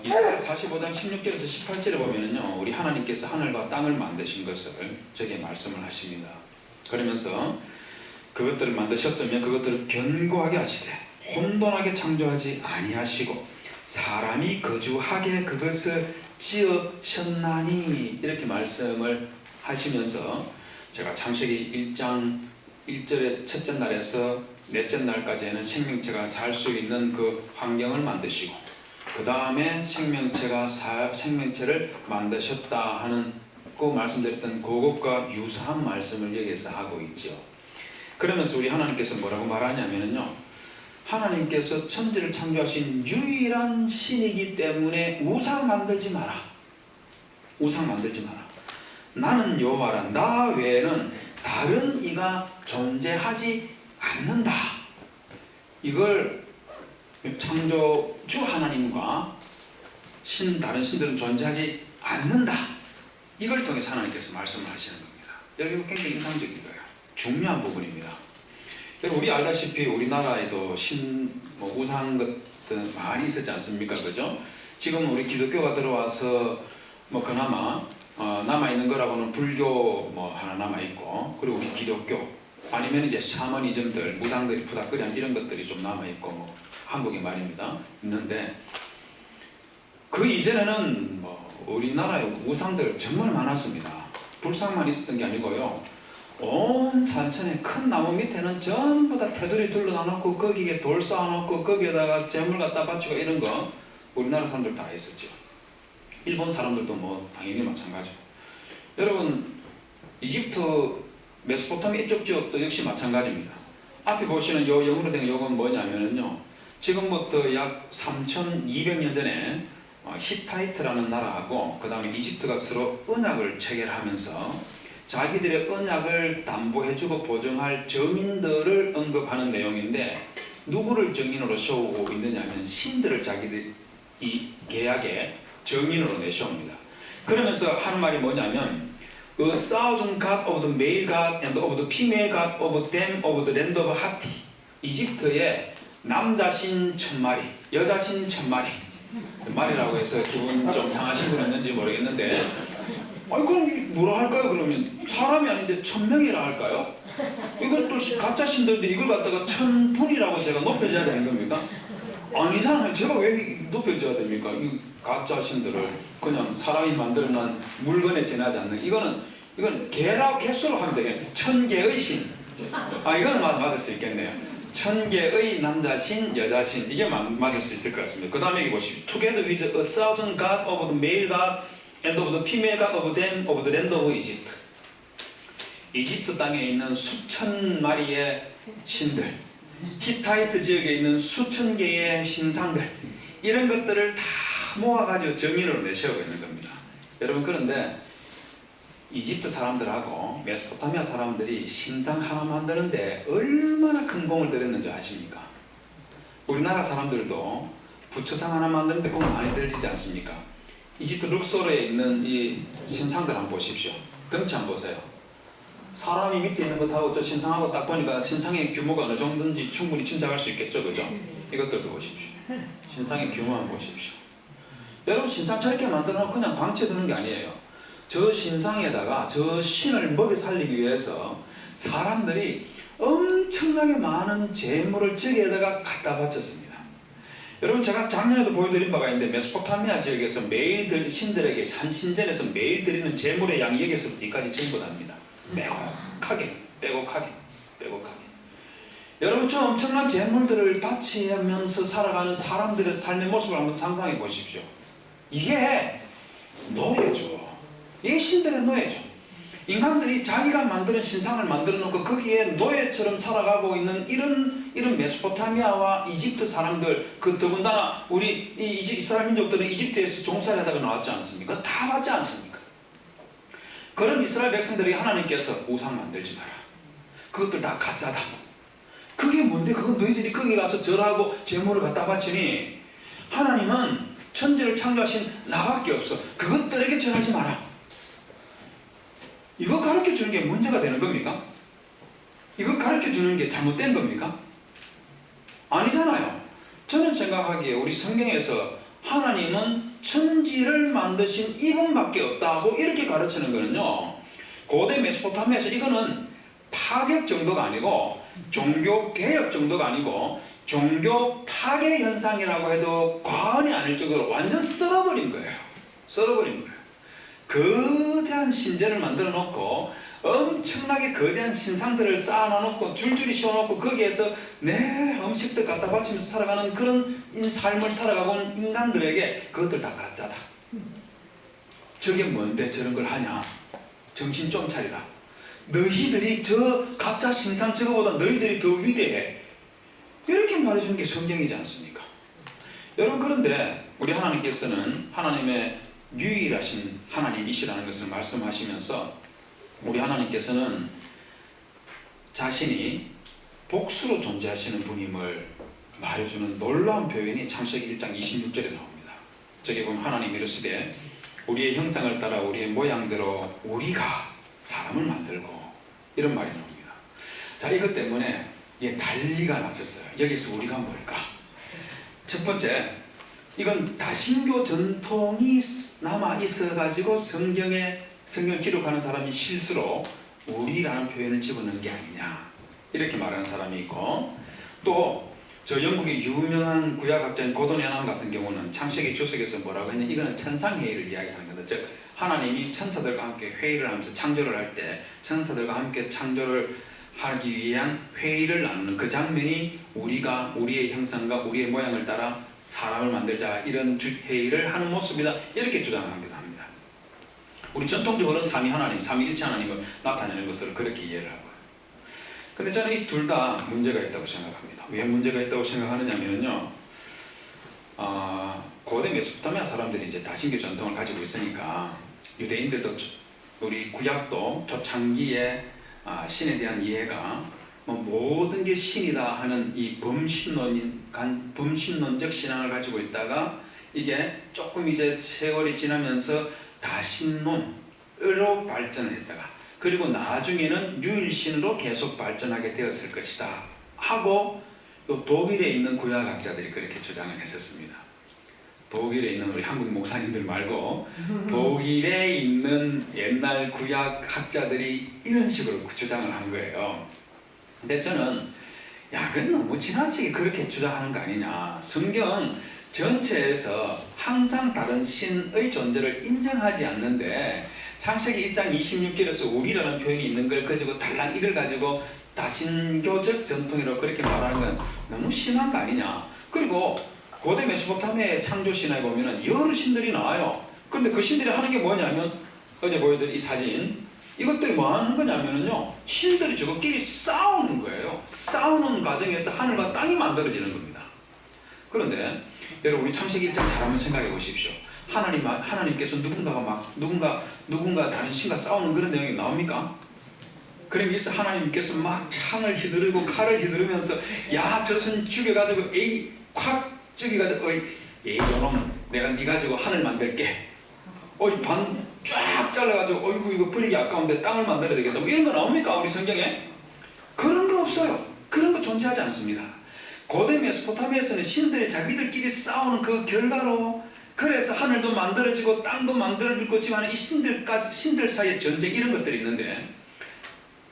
이사야 45장 16절에서 18절에 보면은요, 우리 하나님께서 하늘과 땅을 만드신 것을 저게 말씀을 하십니다. 그러면서 그것들을 만드셨으면 그것들을 견고하게 하시되 혼돈하게 창조하지 아니하시고 사람이 거주하게 그것을 지으셨나니, 이렇게 말씀을 하시면서 제가 창세기 1장 1절의 첫째 날에서 넷째 날까지는 생명체가 살 수 있는 그 환경을 만드시고, 그 다음에 생명체를 만드셨다 하는 그 말씀드렸던 그것과 유사한 말씀을 여기서 하고 있죠. 그러면서 우리 하나님께서 뭐라고 말하냐면요, 하나님께서 천지를 창조하신 유일한 신이기 때문에 우상 만들지 마라. 우상 만들지 마라. 나는 여호와라. 나 외에는 다른 이가 존재하지 않는다. 이걸 창조주 하나님과 다른 신들은 존재하지 않는다. 이걸 통해서 하나님께서 말씀을 하시는 겁니다. 여기 굉장히 인상적인 거예요. 중요한 부분입니다. 우리 알다시피 우리나라에도 우상 것들 많이 있었지 않습니까? 그죠? 지금 우리 기독교가 들어와서 그나마 남아있는 거라고는 불교 하나 남아있고, 그리고 우리 기독교, 아니면 이제 샤머니즘들, 무당들이 푸닥거리는 이런 것들이 좀 남아있고, 한국의 말입니다. 있는데, 그 이전에는 우리나라에 우상들 정말 많았습니다. 불상만 있었던 게 아니고요, 온 산천에 큰 나무 밑에는 전부 다 테두리 둘러놔놓고 거기에 돌 쌓아놓고 거기에다가 재물 갖다 바치고 이런 거 우리나라 사람들 다 했었죠. 일본 사람들도 당연히 마찬가지고. 여러분, 이집트, 메소포타미아 이쪽 지역도 역시 마찬가지입니다. 앞에 보시는 요 영어로 된 요건 뭐냐면요, 지금부터 약 3200년 전에 히타이트라는 나라하고 그 다음에 이집트가 서로 언약을 체결하면서 자기들의 언약을 담보해주고 보증할 증인들을 언급하는 내용인데, 누구를 증인으로 세우고 있느냐 하면 신들을 자기들이 계약의 증인으로 내세웁니다. 그러면서 하는 말이 뭐냐면 A thousand god of the male god and of the female god of them of the land of Hatti. 이집트의 남자신 1000마리, 여자신 1000마리. 말이라고 해서 기분 좀 상하신 분 있는지 모르겠는데, 아니 그럼 뭐라 할까요? 그러면 사람이 아닌데 1000명이라 할까요? 이걸 또 가짜 신들인데 이걸 갖다가 1000분이라고 제가 높여줘야 되는 겁니까? 아니잖아요. 제가 왜 높여줘야 됩니까? 이 가짜 신들을 그냥 사람이 만들어낸 물건에 지나지 않는, 이건 개수로 하면 되겠네요. 1000개의 신. 이거는 맞을 수 있겠네요. 1000개의 남자신, 여자신, 이게 맞을 수 있을 것 같습니다. 그 다음에 여기 보십시오. Together with a thousand god of the male god and of the female god of them of the land of Egypt. 이집트 땅에 있는 수천 마리의 신들, 히타이트 지역에 있는 수천 개의 신상들, 이런 것들을 다 모아가지고 정인으로 내세우고 있는 겁니다. 여러분, 그런데 이집트 사람들하고 메소포타미아 사람들이 신상 하나 만드는데 얼마나 큰 공을 들였는지 아십니까? 우리나라 사람들도 부처상 하나 만드는데 공 많이 들이지 않습니까? 이집트 룩소르에 있는 이 신상들 한번 보십시오. 덩치 한번 보세요. 사람이 밑에 있는 것하고 저 신상하고 딱 보니까 신상의 규모가 어느 정도인지 충분히 짐작할 수 있겠죠, 그죠? 이것들도 보십시오. 신상의 규모 한번 보십시오. 여러분, 신상 저렇게 만들어 놓고 그냥 방치해두는 게 아니에요. 저 신상에다가 저 신을 먹여 살리기 위해서 사람들이 엄청나게 많은 재물을 저기에다가 갖다 바쳤습니다. 여러분, 제가 작년에도 보여드린 바가 있는데, 메소포타미아 지역에서 매일 신들에게 산신전에서 매일 드리는 재물의 양이 여기서부터 여기까지 전부 답니다. 빼곡하게. 여러분, 저 엄청난 재물들을 바치면서 살아가는 사람들의 삶의 모습을 한번 상상해 보십시오. 이게 노예죠. 이게 신들의 노예죠. 인간들이 자기가 만드는 신상을 만들어 놓고 거기에 노예처럼 살아가고 있는 이런 메소포타미아와 이집트 사람들, 그 더군다나 우리 이스라엘 민족들은 이집트에서 종살이 하다가 나왔지 않습니까? 다 받지 않습니까? 그런 이스라엘 백성들이 하나님께서 우상 만들지 마라, 그것들 다 가짜다. 그게 뭔데? 그건 너희들이 거기 가서 절하고 제물을 갖다 바치니 하나님은 천지를 창조하신 나밖에 없어, 그것들에게 절하지 마라. 이거 가르쳐주는 게 문제가 되는 겁니까? 이거 가르쳐주는 게 잘못된 겁니까? 아니잖아요. 저는 생각하기에 우리 성경에서 하나님은 천지를 만드신 이분밖에 없다고 이렇게 가르치는 거는요, 고대 메소포타미아에서 이거는 파격 정도가 아니고 종교 개혁 정도가 아니고 종교 파괴 현상이라고 해도 과언이 아닐 정도로 완전 썰어버린 거예요. 거대한 신전을 만들어 놓고 엄청나게 거대한 신상들을 쌓아놓고 줄줄이 씌워놓고 거기에서 내 음식들 갖다 바치면서 살아가는 그런 삶을 살아가고 있는 인간들에게 그것들 다 가짜다. 저게 뭔데 저런 걸 하냐, 정신 좀 차리라, 너희들이 저 가짜 신상 저거보다 너희들이 더 위대해, 이렇게 말해주는 게 성경이지 않습니까? 여러분, 그런데 우리 하나님께서는 하나님의 유일하신 하나님이시라는 것을 말씀하시면서 우리 하나님께서는 자신이 복수로 존재하시는 분임을 말해주는 놀라운 표현이 창세기 1장 26절에 나옵니다. 저기 보면 하나님이 이르시되 우리의 형상을 따라 우리의 모양대로 우리가 사람을 만들고, 이런 말이 나옵니다. 자, 이것 때문에 난리가 났었어요. 여기서 우리가 뭘까? 첫 번째, 이건 다신교 전통이 남아 있어가지고 성경을 기록하는 사람이 실수로 우리라는 표현을 집어넣은 게 아니냐, 이렇게 말하는 사람이 있고, 또 저 영국의 유명한 구약학자인 고돈 야남 같은 경우는 창세기 주석에서 뭐라고 했냐, 이거는 천상회의를 이야기하는 거다. 즉 하나님이 천사들과 함께 회의를 하면서 창조를 할 때 천사들과 함께 창조를 하기 위한 회의를 나누는 그 장면이 우리가 우리의 형상과 우리의 모양을 따라 사람을 만들자, 이런 회의를 하는 모습이다, 이렇게 주장하기도 합니다. 우리 전통적으로는 삼위 하나님, 삼위일체 하나님을 나타내는 것을 그렇게 이해를 하고요. 근데 저는 이 둘 다 문제가 있다고 생각합니다. 왜 문제가 있다고 생각하느냐면요, 고대 메소포타미아 사람들이 이제 다신교 전통을 가지고 있으니까 유대인들도 우리 구약도 초창기에 신에 대한 이해가 모든 게 신이다 하는 이 범신론적 신앙을 가지고 있다가 이게 조금 이제 세월이 지나면서 다신론으로 발전했다가 그리고 나중에는 유일신으로 계속 발전하게 되었을 것이다 하고 또 독일에 있는 구약학자들이 그렇게 주장을 했었습니다. 독일에 있는 우리 한국 목사님들 말고 독일에 있는 옛날 구약학자들이 이런 식으로 주장을 한 거예요. 근데 저는 그건 너무 지나치게 그렇게 주장하는 거 아니냐. 성경 전체에서 항상 다른 신의 존재를 인정하지 않는데 창세기 1장 26절에서 우리라는 표현이 있는 걸 가지고 달랑 이걸 가지고 다신교적 전통이라고 그렇게 말하는 건 너무 심한 거 아니냐. 그리고 고대 메소포타미아의 창조 신화에 보면은 여러 신들이 나와요. 근데 그 신들이 하는 게 뭐냐면 어제 보여드린 이 사진, 이것들이 뭐 하는 거냐면은요, 신들이 저것끼리 싸우는 거예요. 싸우는 과정에서 하늘과 땅이 만들어지는 겁니다. 그런데 여러분, 우리 창세기 1장 잘 한번 생각해 보십시오. 하나님께서 누군가 다른 신과 싸우는 그런 내용이 나옵니까? 그러면서 하나님께서 막 창을 휘두르고 칼을 휘두르면서 야, 저선 죽여가지고 에이 콱 죽여가지고 에이 요놈 내가 네 가지고 하늘 만들게, 반 쫙 잘라가지고 어이구 이거 버리기 아까운데 땅을 만들어야 되겠다, 뭐 이런 거 나옵니까 우리 성경에? 그런 거 없어요. 그런 거 존재하지 않습니다. 고대 메소포타미아에서는 신들이 자기들끼리 싸우는 그 결과로, 그래서 하늘도 만들어지고 땅도 만들어지고 이 신들 사이의 전쟁 이런 것들이 있는데,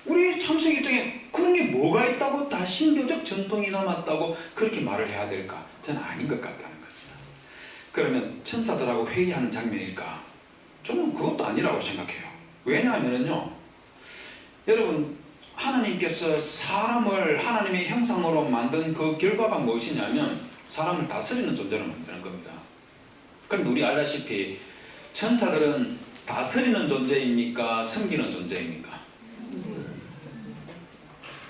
우리 창세기 입장에 그런 게 뭐가 있다고 다 신교적 전통이 남았다고 그렇게 말을 해야 될까? 저는 아닌 것 같다는 겁니다. 그러면 천사들하고 회의하는 장면일까? 저는 그것도 아니라고 생각해요. 왜냐하면요, 여러분, 하나님께서 사람을 하나님의 형상으로 만든 그 결과가 무엇이냐면 사람을 다스리는 존재로 만드는 겁니다. 그럼 우리 알다시피 천사들은 다스리는 존재입니까? 섬기는 존재입니까?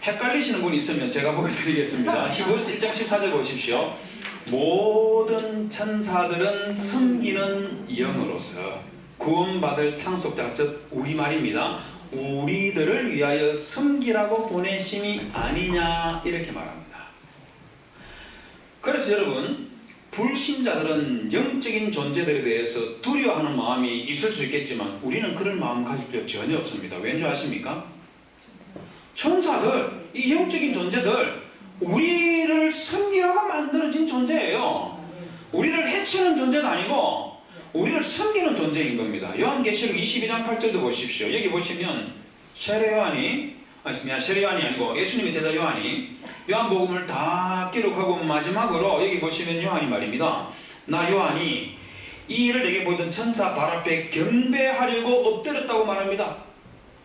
헷갈리시는 분이 있으면 제가 보여드리겠습니다. 히브리서 1장 14절 보십시오. 모든 천사들은 섬기는 영으로서 구원받을 상속자, 즉 우리말입니다. 우리들을 위하여 섬기라고 보내심이 아니냐, 이렇게 말합니다. 그래서 여러분, 불신자들은 영적인 존재들에 대해서 두려워하는 마음이 있을 수 있겠지만 우리는 그런 마음 가질 필요 전혀 없습니다. 왠지 아십니까? 천사들, 이 영적인 존재들, 우리를 섬기라고 만들어진 존재예요. 우리를 해치는 존재는 아니고 우리를 섬기는 존재인 겁니다. 요한계시록 22장 8절도 보십시오. 여기 보시면 세례요한이 아니고 예수님의 제자 요한이 요한복음을 다 기록하고 마지막으로 여기 보시면 요한이 말입니다. 나 요한이 이 일을 내게 보이던 천사 발 앞에 경배하려고 엎드렸다고 말합니다.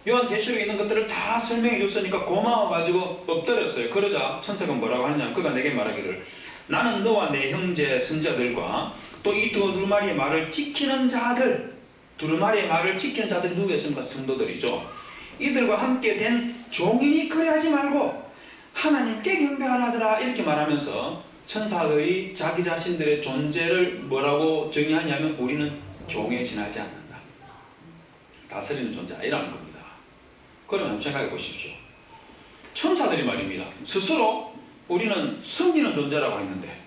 요한계시록에 있는 것들을 다 설명해 줬으니까 고마워가지고 엎드렸어요. 그러자 천사가 뭐라고 하느냐, 그가 내게 말하기를 나는 너와 내 형제 선자들과 또 이 두루마리의 말을 지키는 자들, 두루마리의 말을 지키는 자들이 누구였습니까? 성도들이죠. 이들과 함께 된 종이니 그래하지 말고 하나님께 경배하라더라, 이렇게 말하면서 천사들이 자기 자신들의 존재를 뭐라고 정의하냐면 우리는 종에 지나지 않는다, 다스리는 존재 아니라는 겁니다. 그러면 생각해 보십시오. 천사들이 말입니다, 스스로 우리는 섬기는 존재라고 했는데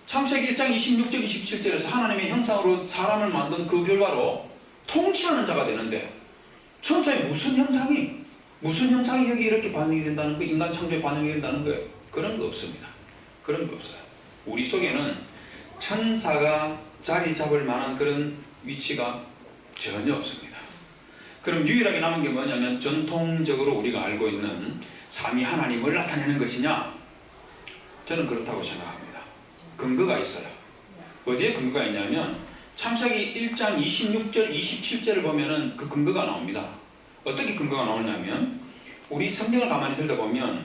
창세기 1장 26절 27절에서 하나님의 형상으로 사람을 만든 그 결과로 통치하는 자가 되는데 천사의 무슨 형상이 여기 이렇게 반영이 된다는 거, 인간 창조에 반영이 된다는 거예요? 그런 거 없습니다. 그런 거 없어요. 우리 속에는 천사가 자리 잡을 만한 그런 위치가 전혀 없습니다. 그럼 유일하게 남은 게 뭐냐면 전통적으로 우리가 알고 있는 삼위 하나님을 나타내는 것이냐? 저는 그렇다고 생각합니다. 근거가 있어요. 어디에 근거가 있냐면 창세기 1장 26절 27절을 보면은 그 근거가 나옵니다. 어떻게 근거가 나오냐면 우리 성경을 가만히 들여다보면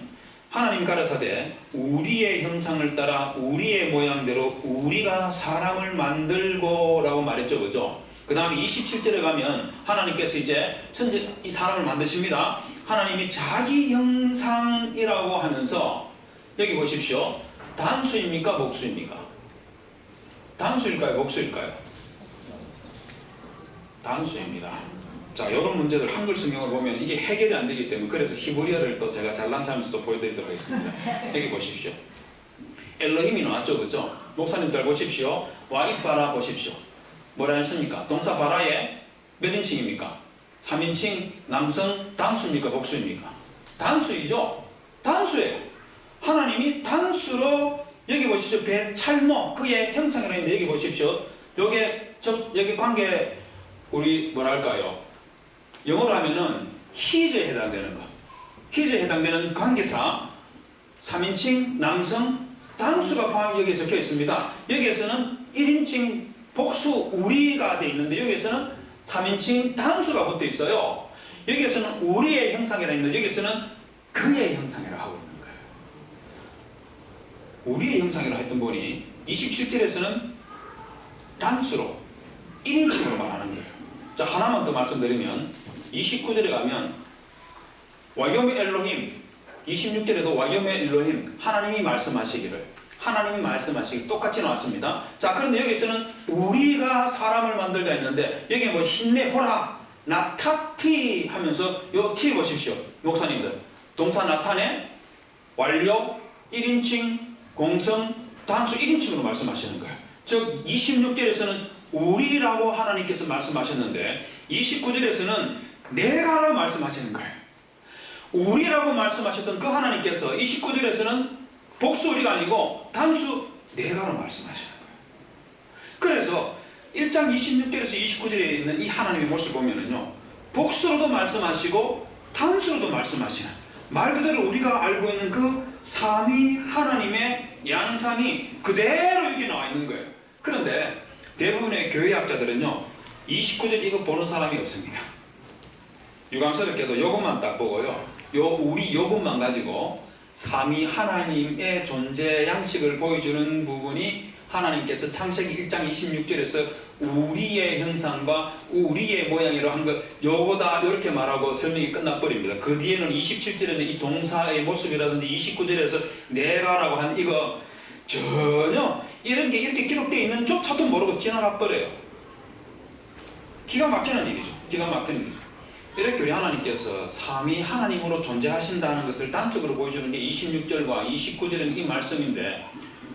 하나님 가라사대 우리의 형상을 따라 우리의 모양대로 우리가 사람을 만들고 라고 말했죠, 그죠? 그 다음에 27절에 가면 하나님께서 이제 이 사람을 만드십니다. 하나님이 자기 형상이라고 하면서 여기 보십시오. 단수입니까? 복수입니까? 단수일까요? 복수일까요? 단수입니다. 자, 이런 문제들 한글 성경을 보면 이게 해결이 안 되기 때문에 그래서 히브리어를 또 제가 잘난 척하면서 또 보여드리도록 하겠습니다. 여기 보십시오. 엘로힘이 나왔죠, 그죠? 목사님 잘 보십시오. 와이바라 보십시오. 뭐라 했습니까? 동사 바라에 몇 인칭입니까? 3인칭 남성 단수입니까? 복수입니까? 단수이죠? 단수예요. 하나님이 단수로 여기 보십시오. 찰모 그의 형상이라 있는데 여기 보십시오. 여기 관계 우리 뭐랄까요? 영어로 하면은 히즈에 해당되는 거. 히즈에 해당되는 관계사 3인칭 남성 단수가 포함이 여기에 적혀 있습니다. 여기에서는 1인칭 복수 우리가 되어 있는데 여기에서는 3인칭 단수가 붙어 있어요. 여기에서는 우리의 형상이라 있는데 여기에서는 그의 형상이라 하고 있는 거예요. 우리의 형상이라 했던 분이 27절에서는 단수로 1인칭으로 말하는 거예요. 자, 하나만 더 말씀드리면 29절에 가면 와요메 엘로힘 26절에도 와요메 엘로힘 하나님이 말씀하시기를 똑같이 나왔습니다. 자, 그런데 여기서는 우리가 사람을 만들자 했는데 여기 뭐 힘내 보라 나타티 하면서 요 티 보십시오. 목사님들 동사 나타내 완료 1인칭 공성 단수 1인칭으로 말씀하시는 거예요. 즉 26절에서는 우리라고 하나님께서 말씀하셨는데 29절에서는 내가라고 말씀하시는 거예요. 우리라고 말씀하셨던 그 하나님께서 29절에서는 복수 우리가 아니고 단수 내가로 말씀하시는 거예요. 그래서 1장 26절에서 29절에 있는 이 하나님의 모습을 보면은요, 복수로도 말씀하시고 단수로도 말씀하시는 말 그대로 우리가 알고 있는 그 삼위 하나님의 양상이 그대로 여기 나와 있는 거예요. 그런데 대부분의 교회학자들은요 29절 이거 보는 사람이 없습니다. 유감스럽게도 이것만 딱 보고요 우리 이것만 가지고 삼위 하나님의 존재 양식을 보여주는 부분이 하나님께서 창세기 1장 26절에서 우리의 형상과 우리의 모양이라고 한 것 요거다 이렇게 말하고 설명이 끝나버립니다. 그 뒤에는 27절에는 이 동사의 모습이라든지 29절에서 내가라고 한 이거 전혀 이런 게 이렇게 기록되어 있는 조차도 모르고 지나가 버려요. 기가 막히는 일이죠. 기가 막히는 일. 이렇게 우리 하나님께서 삼위 하나님으로 존재하신다는 것을 단적으로 보여주는 게 26절과 29절은 이 말씀인데,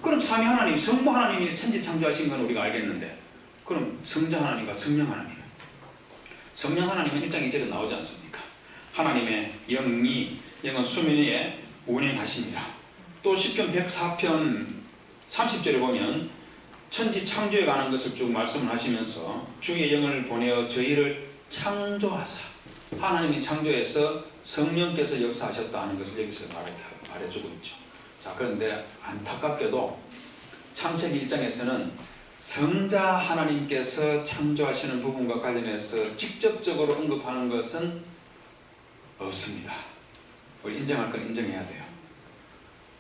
그럼 삼위 하나님, 성부 하나님이 천지 창조하신 건 우리가 알겠는데, 그럼 성자 하나님과 성령 하나님, 성령 하나님은 1장 2절에 나오지 않습니까? 하나님의 영은 수면 위에 운행하십니다. 또 시편 104편 30절에 보면 천지 창조에 관한 것을 쭉 말씀을 하시면서 주의 영을 보내어 저희를 창조하사, 하나님이 창조해서 성령께서 역사하셨다는 것을 여기서 말해주고 있죠. 자, 그런데 안타깝게도 창세기 1장에서는 성자 하나님께서 창조하시는 부분과 관련해서 직접적으로 언급하는 것은 없습니다. 우리 인정할 건 인정해야 돼요.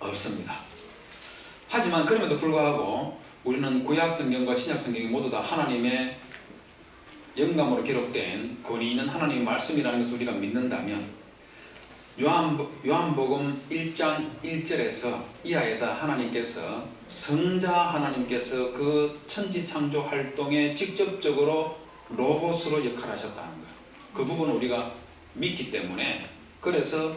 없습니다. 하지만 그럼에도 불구하고 우리는 구약 성경과 신약 성경이 모두 다 하나님의 영감으로 기록된 권위 있는 하나님의 말씀이라는 것을 우리가 믿는다면 요한복음 1장 1절에서 이하에서 하나님께서 성자 하나님께서 그 천지창조 활동에 직접적으로 로봇으로 역할하셨다는 거예요. 그 부분을 우리가 믿기 때문에 그래서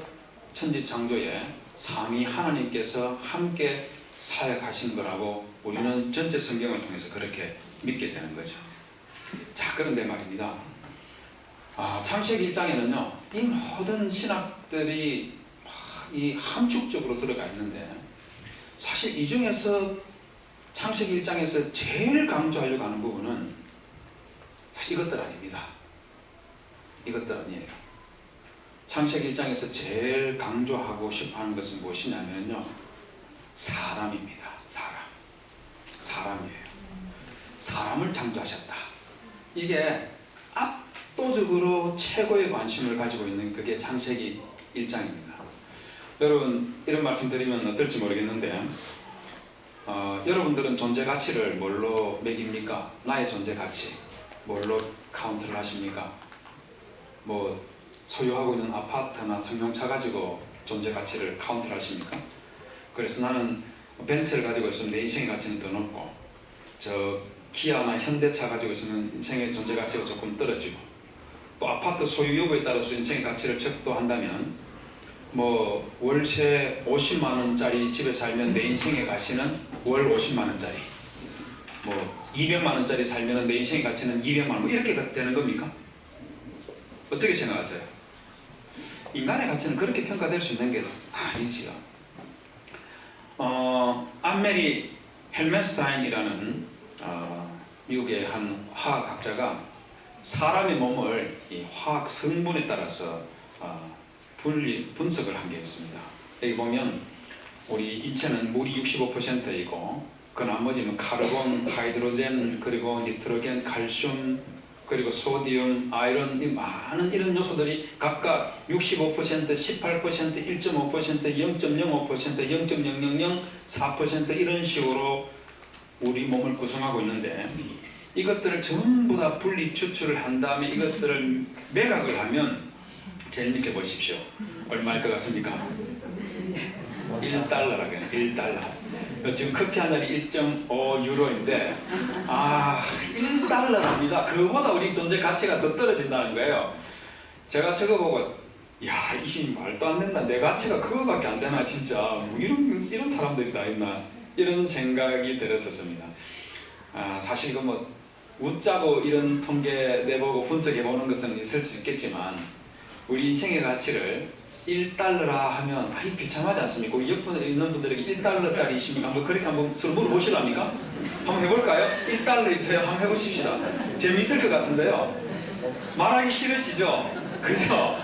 천지창조에 삼위 하나님께서 함께 사역하신 거라고 우리는 전체 성경을 통해서 그렇게 믿게 되는 거죠. 자, 그런데 말입니다. 창세기 1장에는요 이 모든 신학들이 이 함축적으로 들어가 있는데, 사실 이 중에서 창세기 1장에서 제일 강조하려고 하는 부분은 사실 이것들 아닙니다. 이것들 아니에요. 창세기 1장에서 제일 강조하고 싶어하는 것은 무엇이냐면요, 사람입니다. 사람이에요. 사람을 창조하셨다. 이게 압도적으로 최고의 관심을 가지고 있는 그게 창세기 1장입니다. 여러분, 이런 말씀 드리면 어떨지 모르겠는데 여러분들은 존재 가치를 뭘로 매깁니까? 나의 존재 가치 뭘로 카운트를 하십니까? 뭐 소유하고 있는 아파트나 승용차 가지고 존재 가치를 카운트를 하십니까? 그래서 나는 벤츠를 가지고 있으면 내 인생의 가치는 더 높고, 저 기아나 현대차 가지고 있으면 인생의 존재 가치가 조금 떨어지고, 또 아파트 소유 여부에 따라서 인생의 가치를 척도한다면 뭐 월세 50만 원짜리 집에 살면 내 인생의 가치는 월 50만 원짜리, 뭐 200만 원짜리 살면 내 인생의 가치는 200만 원, 뭐 이렇게 되는 겁니까? 어떻게 생각하세요? 인간의 가치는 그렇게 평가될 수 있는 게 아니지요. 안메리 헬멘스타인이라는 미국의 한 화학학자가 사람의 몸을 이 화학 성분에 따라서 분석을 한 게 있습니다. 여기 보면 우리 인체는 물이 65%이고 그 나머지는 카르본, 하이드로젠, 그리고 니트로겐, 칼슘, 그리고 소디움, 아이론, 이 많은 이런 요소들이 각각 65%, 18%, 1.5%, 0.05%, 0.0004% 이런 식으로 우리 몸을 구성하고 있는데, 이것들을 전부 다 분리 추출을 한 다음에 이것들을 매각을 하면 제일 밑에 보십시오. 얼마일 것 같습니까? 1달러라 그냥 1달러. 지금 커피 한 잔이 1.5유로인데 1달러랍니다. 그거보다 우리 존재 가치가 더 떨어진다는 거예요. 제가 저거 보고 야, 이 말도 안 된다. 내 가치가 그거밖에 안 되나 진짜. 뭐 이런 사람들이 다 있나, 이런 생각이 들었었습니다. 사실 이거 뭐 웃자고 이런 통계 내보고 분석해 보는 것은 있을 수 있겠지만, 우리 인생의 가치를 1달러라 하면 비참하지 않습니까? 우리 옆에 있는 분들에게 1달러짜리이십니까? 한번 그렇게 한번 서로 물어보시랍니까? 한번 해볼까요? 1달러 있어요? 한번 해보십시다. 재미있을 것 같은데요. 말하기 싫으시죠? 그죠?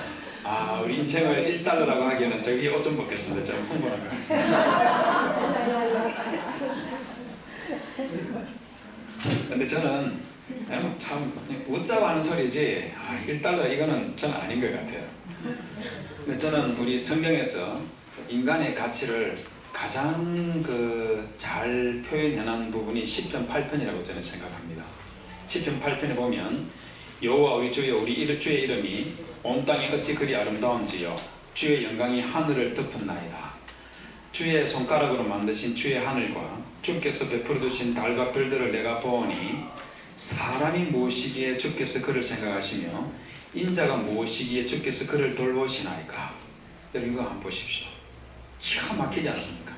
우리 인생을 1달러라고 하기에는 저기 옷 좀 벗겠습니다. 좀 흥분한 것 같습니다. 근데 저는 참 웃자고 하는 소리지 1달러 이거는 저는 아닌 것 같아요. 근데 저는 우리 성경에서 인간의 가치를 가장 잘 표현해놓은 부분이 시편 8편이라고 저는 생각합니다. 시편 8편에 보면 여호와 우리 주여, 우리 주의 이름이 온 땅에 어찌 그리 아름다운지요, 주의 영광이 하늘을 덮었나이다. 주의 손가락으로 만드신 주의 하늘과 주께서 베풀어 두신 달과 별들을 내가 보오니 사람이 무엇이기에 주께서 그를 생각하시며 인자가 무엇이기에 주께서 그를 돌보시나이까. 여러분 이거 한번 보십시오. 기가 막히지 않습니까?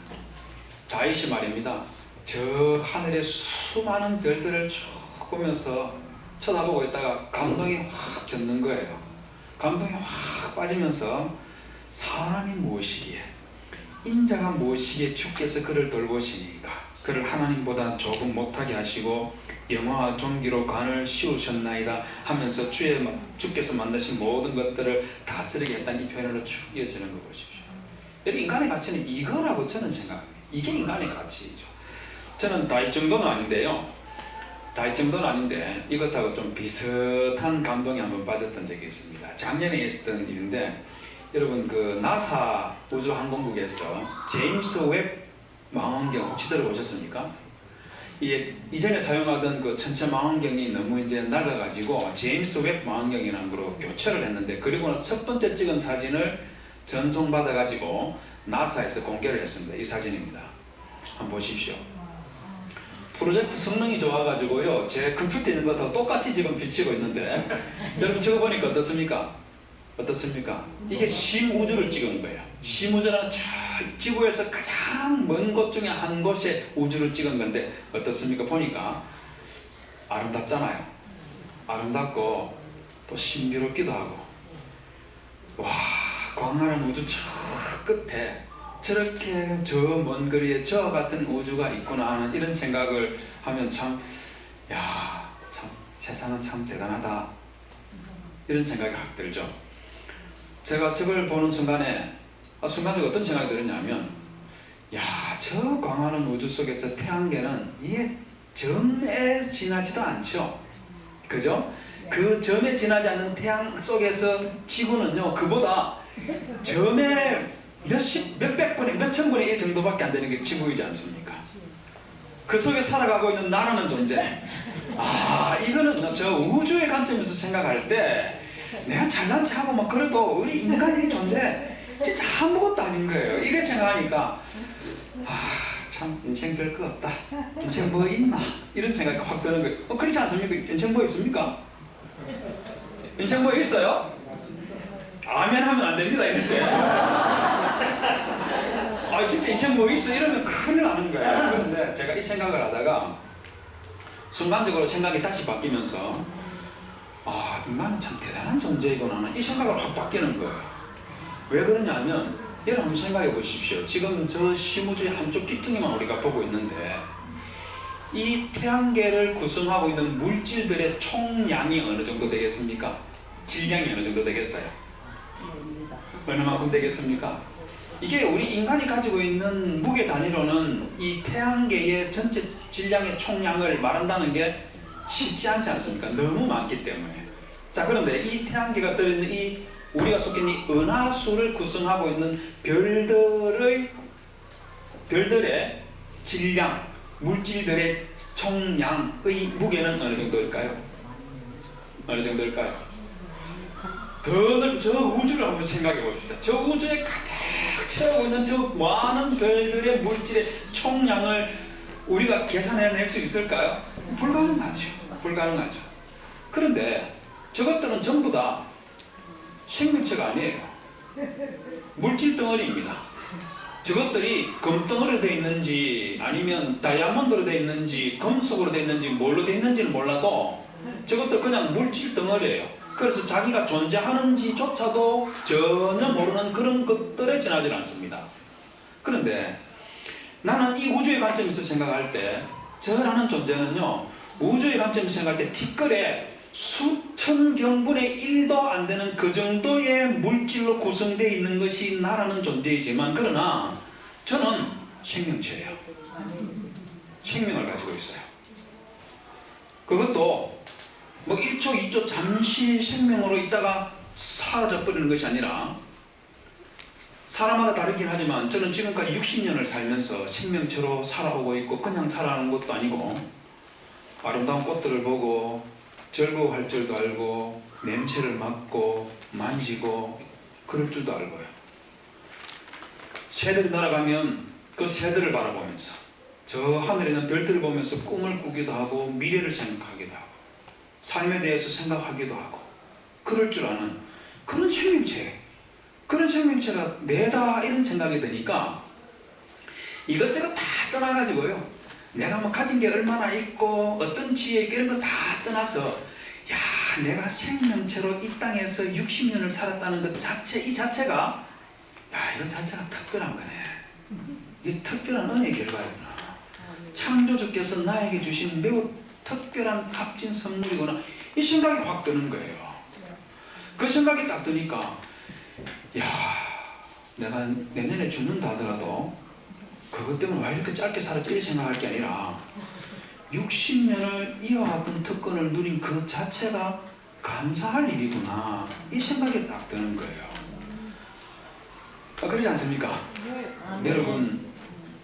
다윗이 말입니다. 저 하늘의 수많은 별들을 쭉 보면서 쳐다보고 있다가 감동이 확 젖는 거예요. 감동이 확 빠지면서 사람이 무엇이기에, 인자가 무엇이기에 주께서 그를 돌보시니까 그를 하나님보다 조금 못하게 하시고 영화와 종기로 관을 씌우셨나이다 하면서 주께서 만드신 모든 것들을 다스리게 했다는 이 표현으로 쭉 이어지는 거 보십시오. 여러분 인간의 가치는 이거라고 저는 생각합니다. 이게 인간의 가치죠. 저는 다윗 정도는 아닌데요. 다윗 정도는 아닌데 이것하고 좀 비슷한 감동에 한번 빠졌던 적이 있습니다. 작년에 있었던 일인데, 여러분 나사 우주항공국에서 제임스 웹 망원경 혹시 들어보셨습니까? 이전에 사용하던 천체 망원경이 너무 이제 낡아가지고 제임스 웹 망원경이라는 거로 교체를 했는데, 그리고 첫 번째 찍은 사진을 전송받아가지고 나사에서 공개를 했습니다. 이 사진입니다. 한번 보십시오. 프로젝트 성능이 좋아가지고요, 제 컴퓨터에 있는 것하고 똑같이 지금 비치고 있는데 여러분 저거 보니까 어떻습니까? 이게 심우주를 찍은 거예요. 심우주는 저 지구에서 가장 먼 곳 중에 한 곳에 우주를 찍은 건데 어떻습니까? 보니까 아름답잖아요. 아름답고 또 신비롭기도 하고, 와, 광활한 우주 저 끝에 저렇게 저 먼 거리에 저 같은 우주가 있구나 하는 이런 생각을 하면 참 세상은 참 대단하다, 이런 생각이 확 들죠. 제가 저걸 보는 순간에 순간적으로 어떤 생각이 들었냐면, 저 광활한 우주 속에서 태양계는 이게 점에 지나지도 않죠. 그죠? 그 점에 지나지 않는 태양 속에서 지구는요, 그보다 점에 몇백 분의, 몇천 분의 1 정도밖에 안 되는 게 지구이지 않습니까? 그 속에 살아가고 있는 나라는 존재. 이거는 저 우주의 관점에서 생각할 때 내가 잘난 척하고 막 그래도 우리 인간의 존재 진짜 아무것도 아닌 거예요. 이게 생각하니까 참 인생 별거 없다. 인생 뭐 있나? 이런 생각이 확 드는 거예요. 그렇지 않습니까? 인생 뭐 있습니까? 인생 뭐 있어요? 아멘 하면 안 됩니다, 이럴 때. 아, 진짜 인생 뭐 있어? 이러면 큰일 나는 거예요. 그런데 제가 이 생각을 하다가 순간적으로 생각이 다시 바뀌면서 아, 인간은 참 대단한 존재이구나. 이 생각을 확 바뀌는 거예요. 왜 그러냐면 여러분 한번 생각해 보십시오. 지금 저 심우주의 한쪽 귀퉁이만 우리가 보고 있는데 이 태양계를 구성하고 있는 물질들의 총량이 어느 정도 되겠습니까? 질량이 어느 정도 되겠어요? 얼마만큼 되겠습니까? 이게 우리 인간이 가지고 있는 무게 단위로는 이 태양계의 전체 질량의 총량을 말한다는 게 쉽지 않지 않습니까? 너무 많기 때문에. 자, 그런데 이 태양계가 들어있는 이 우리가 속해 있는 이 은하수를 구성하고 있는 별들의 질량, 물질들의 총량의 무게는 어느 정도일까요? 어느 정도일까요? 더 넓은 저 우주를 한번 생각해 봅시다. 저 우주에 가득 채우고 있는 저 많은 별들의 물질의 총량을 우리가 계산해낼 수 있을까요? 불가능하죠. 불가능하죠. 그런데 저것들은 전부 다 생명체가 아니에요. 물질 덩어리입니다. 저것들이 금덩어리로 되어 있는지 아니면 다이아몬드로 되어 있는지 금속으로 되어 있는지 뭘로 되어 있는지는 몰라도 저것들 그냥 물질 덩어리예요. 그래서 자기가 존재하는지조차도 전혀 모르는 그런 것들에 지나지 않습니다. 그런데 나는 이 우주의 관점에서 생각할 때 저라는 존재는요, 우주의 관점에서 생각할 때 티끌에 수천 경분의 1도 안 되는 그 정도의 물질로 구성되어 있는 것이 나라는 존재이지만, 그러나 저는 생명체예요. 생명을 가지고 있어요. 그것도 뭐 1초, 2초 잠시 생명으로 있다가 사라져버리는 것이 아니라, 사람마다 다르긴 하지만 저는 지금까지 60년을 살면서 생명체로 살아오고 있고, 그냥 살아가는 것도 아니고 아름다운 꽃들을 보고 즐거워할 줄도 알고 냄새를 맡고 만지고 그럴 줄도 알고요. 새들이 날아가면 그 새들을 바라보면서 저 하늘에 있는 별들을 보면서 꿈을 꾸기도 하고 미래를 생각하기도 하고 삶에 대해서 생각하기도 하고 그럴 줄 아는 그런 생명체, 그런 생명체가 내다 이런 생각이 드니까 이것저것 다 떠나가지고요, 내가 뭐 가진 게 얼마나 있고 어떤 지혜에 있고 이런 거 다 떠나서, 야, 내가 생명체로 이 땅에서 60년을 살았다는 것 자체, 이 자체가, 야, 이거 자체가 특별한 거네. 이게 특별한 은혜의 결과구나. 창조주께서 나에게 주신 매우 특별한 값진 선물이구나. 이 생각이 확 드는 거예요. 그 생각이 딱 드니까, 야, 내가 내년에 죽는다 하더라도 그것 때문에 왜 이렇게 짧게 살았지 이렇게 생각할 게 아니라 60년을 이어왔던 특권을 누린 그 자체가 감사할 일이구나, 이 생각이 딱 드는 거예요. 그러지 않습니까? 여러분,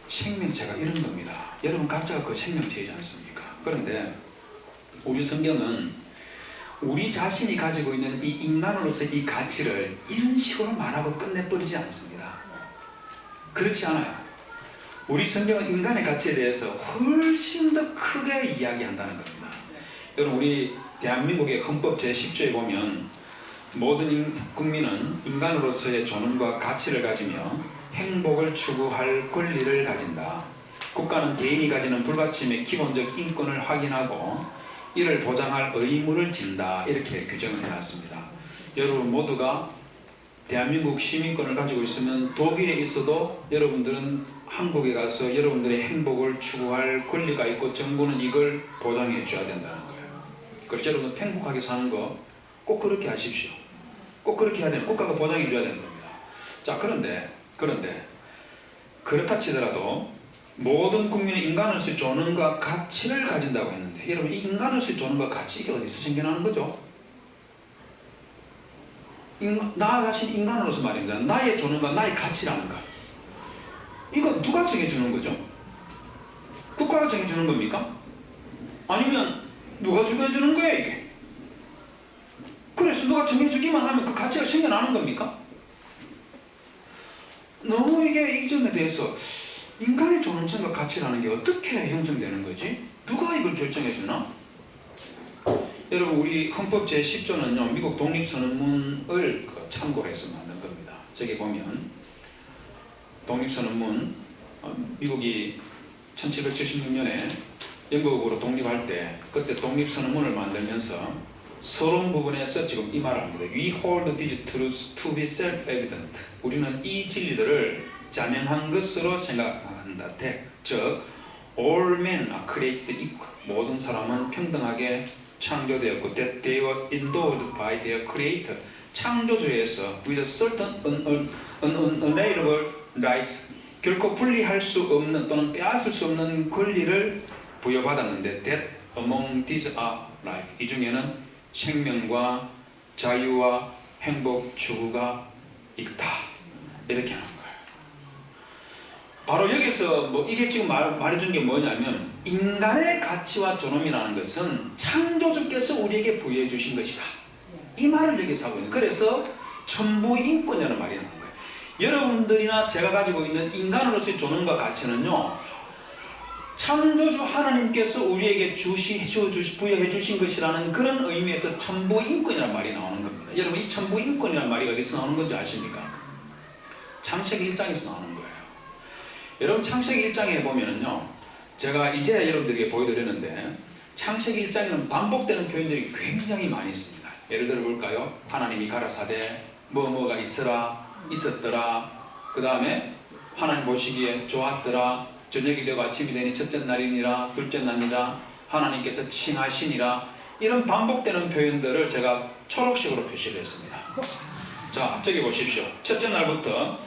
생명체가 이런 겁니다. 여러분 각자가 그 생명체이지 않습니까? 그런데 우리 성경은 우리 자신이 가지고 있는 이 인간으로서 이 가치를 이런 식으로 말하고 끝내버리지 않습니다. 그렇지 않아요. 우리 성경은 인간의 가치에 대해서 훨씬 더 크게 이야기한다는 겁니다. 여러분, 우리 대한민국의 헌법 제10조에 보면 모든 국민은 인간으로서의 존엄과 가치를 가지며 행복을 추구할 권리를 가진다. 국가는 개인이 가지는 불가침의 기본적 인권을 확인하고 이를 보장할 의무를 진다. 이렇게 규정을 해놨습니다. 여러분 모두가 대한민국 시민권을 가지고 있으면 독일에 있어도 여러분들은 한국에 가서 여러분들의 행복을 추구할 권리가 있고 정부는 이걸 보장해 줘야 된다는 거예요. 그래서 여러분 행복하게 사는 거 꼭 그렇게 하십시오. 꼭 그렇게 해야 되는, 국가가 보장해 줘야 되는 겁니다. 자, 그런데 그렇다 치더라도 모든 국민의 인간으로서의 존엄과 가치를 가진다고 했는데, 여러분 이 인간으로서의 존엄과 가치, 이게 어디서 생겨나는 거죠? 나 자신 인간으로서 말입니다. 나의 존엄과 나의 가치라는 것, 이거 누가 정해주는 거죠? 국가가 정해주는 겁니까? 아니면 누가 정해주는 거예요 이게? 그래서 누가 정해주기만 하면 그 가치가 생겨나는 겁니까? 너무 이게 이 점에 대해서 인간의 존엄성과 가치라는 게 어떻게 형성되는 거지? 누가 이걸 결정해 주나? 여러분, 우리 헌법 제10조는요 미국 독립선언문을 참고로 해서 만든 겁니다. 저기 보면 독립선언문, 미국이 1776년에 영국으로 독립할 때 그때 독립선언문을 만들면서 서론 부분에서 지금 이 말을 합니다. We hold these truths to be self-evident. 우리는 이 진리들을 자명한 것으로 생각한다. 즉, all men are created equal. 모든 사람은 평등하게 창조되었고, that they were endowed by their creator. 창조주에서 with a certain unalienable rights. 결코 분리할 수 없는 또는 빼앗을 수 없는 권리를 부여받았는데, that among these are life. 이 중에는 생명과 자유와 행복 추구가 있다. 이렇게 하는 거예요. 바로 여기서 뭐 이게 지금 말해준 게 뭐냐면 인간의 가치와 존엄이라는 것은 창조주께서 우리에게 부여해 주신 것이다. 이 말을 여기서 하고 있는. 그래서 전부 인권이라는 말이 나오는 거예요. 여러분들이나 제가 가지고 있는 인간으로서의 존엄과 가치는요, 창조주 하나님께서 우리에게 부여해 주신 것이라는 그런 의미에서 천부 인권이라는 말이 나오는 겁니다. 여러분, 이 천부 인권이라는 말이 어디서 나오는 건지 아십니까? 창세기 1장에서 나오는 거예요. 여러분, 창세기 1장에 보면은요, 제가 이제 여러분들에게 보여드렸는데 창세기 1장에는 반복되는 표현들이 굉장히 많이 있습니다. 예를 들어 볼까요? 하나님이 가라사대 뭐뭐가 있었더라. 그 다음에 하나님 보시기에 좋았더라. 저녁이 되고 아침이 되니 첫째 날이니라, 둘째 날이니라, 하나님께서 칭하시니라. 이런 반복되는 표현들을 제가 초록색으로 표시를 했습니다. 자, 저기 보십시오. 첫째 날부터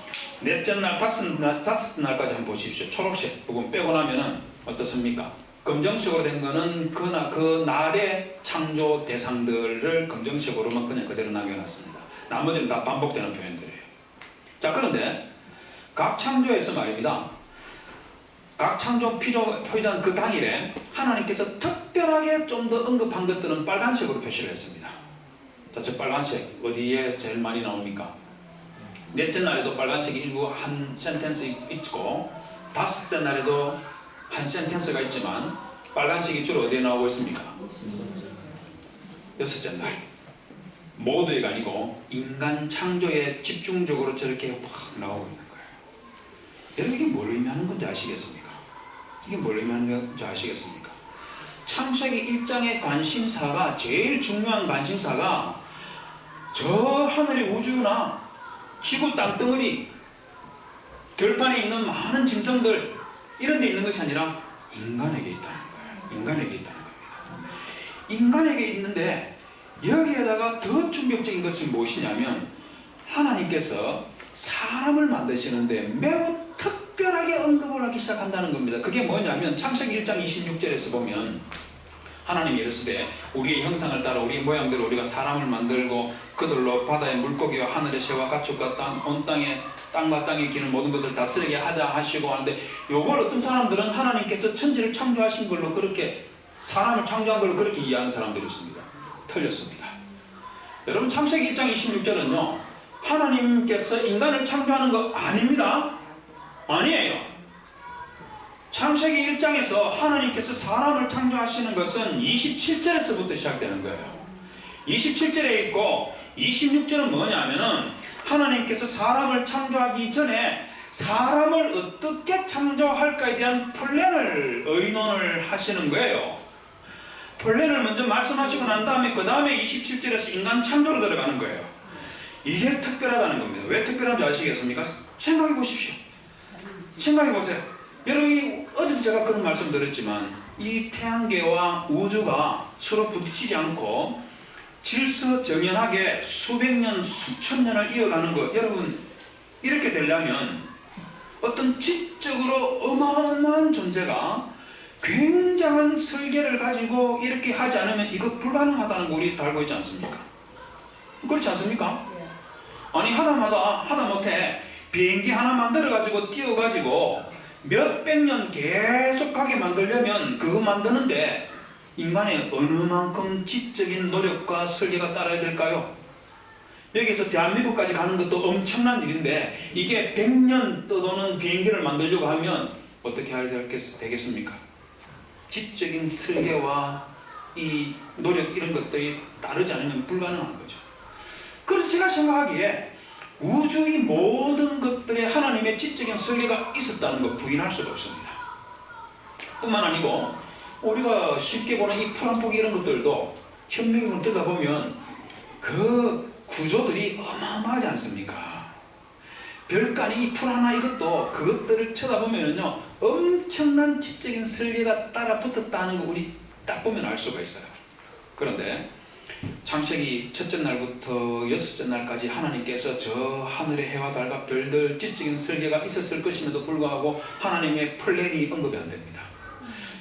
넷째 날, 다섯 날까지 한번 보십시오. 초록색 부분 빼고 나면은 어떻습니까? 검정색으로 된 거는 그 날의 창조 대상들을 검정색으로만 그냥 그대로 남겨놨습니다. 나머지는 다 반복되는 표현들이에요. 자, 그런데 각 창조에서 말입니다. 각 창조 피조한 그 당일에 하나님께서 특별하게 좀 더 언급한 것들은 빨간색으로 표시를 했습니다. 자, 저 빨간색 어디에 제일 많이 나옵니까? 넷째 날에도 빨간색이 일부 한 센텐스 있고, 다섯째 날에도 한 센텐스가 있지만 빨간색이 주로 어디에 나오고 있습니까? 여섯째 날. 모두가 아니고 인간 창조에 집중적으로 저렇게 확 나오고 있는 거예요. 여러분, 이게 뭘 의미하는 건지 아시겠습니까? 이게 뭘 의미하는 건지 아시겠습니까? 창세기 1장의 관심사가, 제일 중요한 관심사가 저 하늘의 우주나 지구 땅덩어리, 들판에 있는 많은 짐승들 이런 데 있는 것이 아니라 인간에게 있다는 거예요. 인간에게 있다는 겁니다. 인간에게 있는데 여기에다가 더 충격적인 것은 무엇이냐면 하나님께서 사람을 만드시는데 매우 특별하게 언급을 하기 시작한다는 겁니다. 그게 뭐냐면 창세기 1장 26절에서 보면 하나님이 이르시되 우리의 형상을 따라 우리의 모양대로 우리가 사람을 만들고 그들로 바다의 물고기와 하늘의 새와 가축과 온 땅에 땅과 땅에 기는 모든 것을 다스리게 하자 하시고 하는데, 요걸 어떤 사람들은 하나님께서 천지를 창조하신 걸로, 그렇게 사람을 창조한 걸로 그렇게 이해하는 사람들이 있습니다. 틀렸습니다. 여러분, 창세기 1장 26절은요 하나님께서 인간을 창조하는 거 아닙니다. 아니에요. 창세기 1장에서 하나님께서 사람을 창조하시는 것은 27절에서부터 시작되는 거예요. 27절에 있고 26절은 뭐냐면은 하나님께서 사람을 창조하기 전에 사람을 어떻게 창조할까에 대한 플랜을 의논을 하시는 거예요. 플랜을 먼저 말씀하시고 난 다음에 그 다음에 27절에서 인간 창조로 들어가는 거예요. 이게 특별하다는 겁니다. 왜 특별한지 아시겠습니까? 생각해 보십시오. 생각해 보세요. 여러분, 어제도 제가 그런 말씀 드렸지만 이 태양계와 우주가 서로 부딪히지 않고 질서정연하게 수백 년, 수천 년을 이어가는 것, 여러분, 이렇게 되려면 어떤 지적으로 어마어마한 존재가 굉장한 설계를 가지고 이렇게 하지 않으면 이거 불가능하다는 거 우리 다 알고 있지 않습니까? 그렇지 않습니까? 아니, 하다못해 비행기 하나 만들어가지고 띄워가지고 몇백 년 계속하게 만들려면 그거 만드는데 인간의 어느 만큼 지적인 노력과 설계가 따라야 될까요? 여기서 대한민국까지 가는 것도 엄청난 일인데 이게 100년 떠도는 비행기를 만들려고 하면 어떻게 해야 되겠습니까? 지적인 설계와 이 노력 이런 것들이 따르지 않으면 불가능한 거죠. 그래서 제가 생각하기에 우주의 모든 것들에 하나님의 지적인 설계가 있었다는 거 부인할 수가 없습니다. 뿐만 아니고 우리가 쉽게 보는 이 풀 한 포기 이런 것들도 현미경으로 뜯어보면 그 구조들이 어마어마하지 않습니까? 별간이 이 풀 하나 이것도 그것들을 쳐다보면요 엄청난 지적인 설계가 따라 붙었다는 거 우리 딱 보면 알 수가 있어요. 그런데 창세기 첫째 날부터 여섯째 날까지 하나님께서 저 하늘의 해와 달과 별들 지적인 설계가 있었을 것임에도 불구하고 하나님의 플랜이 언급이 안 됩니다.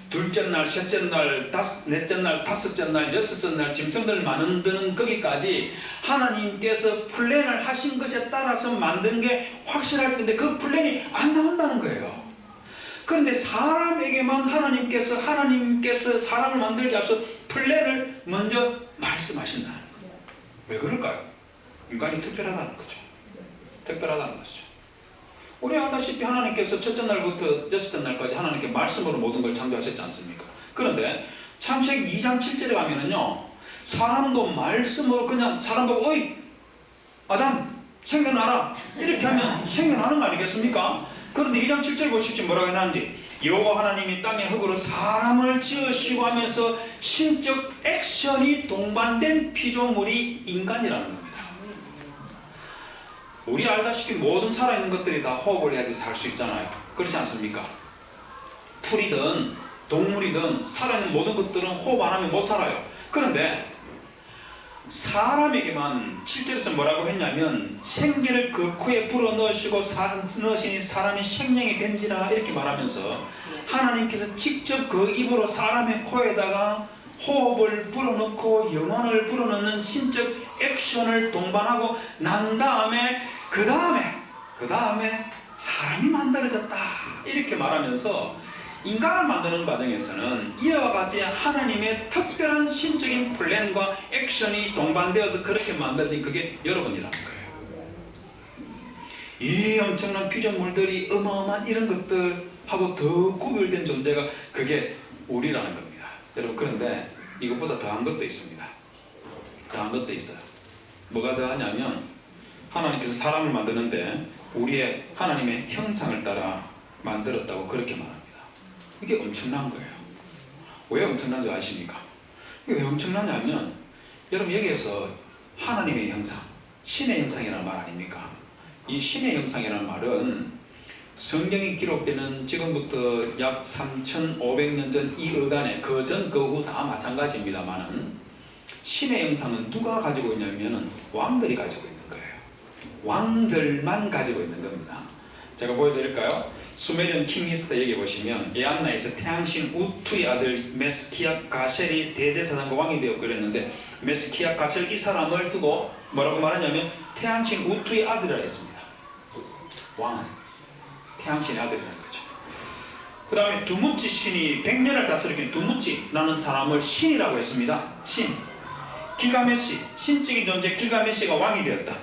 둘째 날, 셋째 날, 넷째 날, 다섯째 날, 여섯째 날 짐승들 만드는 거기까지 하나님께서 플랜을 하신 것에 따라서 만든 게 확실할 텐데 그 플랜이 안 나온다는 거예요. 그런데 사람에게만 하나님께서 사람을 만들기 앞서 플랜을 먼저 말씀하신다. 왜 그럴까요? 인간이 특별하다는 거죠. 특별하다는 것이죠. 우리 알다시피 하나님께서 첫째 날부터 여섯째 날까지 하나님께 말씀으로 모든 걸 창조하셨지 않습니까? 그런데 창세기 2장 7절에 가면은요 사람도 말씀으로 그냥 사람 보고 어이 아담 생겨나라 이렇게 하면 생겨나는 거 아니겠습니까? 그런데 2장 7절 보십시오. 뭐라고 해놨는지 여호와 하나님이 땅의 흙으로 사람을 지으시고 하면서 신적 액션이 동반된 피조물이 인간이라는 겁니다. 우리 알다시피 모든 살아있는 것들이 다 호흡을 해야지 살 수 있잖아요. 그렇지 않습니까? 풀이든 동물이든 살아있는 모든 것들은 호흡 안 하면 못 살아요. 그런데 사람에게만 7절에서 뭐라고 했냐면 생기를 그 코에 불어넣으시고 넣으시니 사람이 생명이 된지라 이렇게 말하면서 하나님께서 직접 그 입으로 사람의 코에다가 호흡을 불어넣고 영혼을 불어넣는 신적 액션을 동반하고 난 다음에 그 다음에 사람이 만들어졌다 이렇게 말하면서 인간을 만드는 과정에서는 이와 같이 하나님의 특별한 신적인 플랜과 액션이 동반되어서 그렇게 만들어진 그게 여러분이라는 거예요. 이 엄청난 피조물들이 어마어마한 이런 것들하고 더 구별된 존재가 그게 우리라는 겁니다. 여러분 그런데 이것보다 더한 것도 있습니다. 더한 것도 있어요. 뭐가 더하냐면 하나님께서 사람을 만드는데 우리의 하나님의 형상을 따라 만들었다고 그렇게 말합니다. 이게 엄청난 거예요. 왜 엄청난 줄 아십니까? 이게 왜 엄청나냐면 여러분 여기에서 하나님의 형상, 신의 형상이라는 말 아닙니까? 이 신의 형상이라는 말은 성경이 기록되는 지금부터 약 3,500년 전 이 어간에 그 전 그 후 다 마찬가지입니다만은 신의 형상은 누가 가지고 있냐면 왕들이 가지고 있는 거예요. 왕들만 가지고 있는 겁니다. 제가 보여드릴까요? 수메리안 킹 히스터 얘기 보시면 에안나에서 태양신 우투의 아들 메스키압 가셀이 대제사장과 왕이 되었고 그랬는데 메스키압 가셀 이 사람을 두고 뭐라고 말하냐면 태양신 우투의 아들이라 했습니다. 왕은 태양신의 아들이라는 거죠. 그 다음에 두무치 신이 100년을 다스리긴 두무치라는 사람을 신이라고 했습니다. 신. 길가메시, 신적인 존재 길가메시가 왕이 되었다.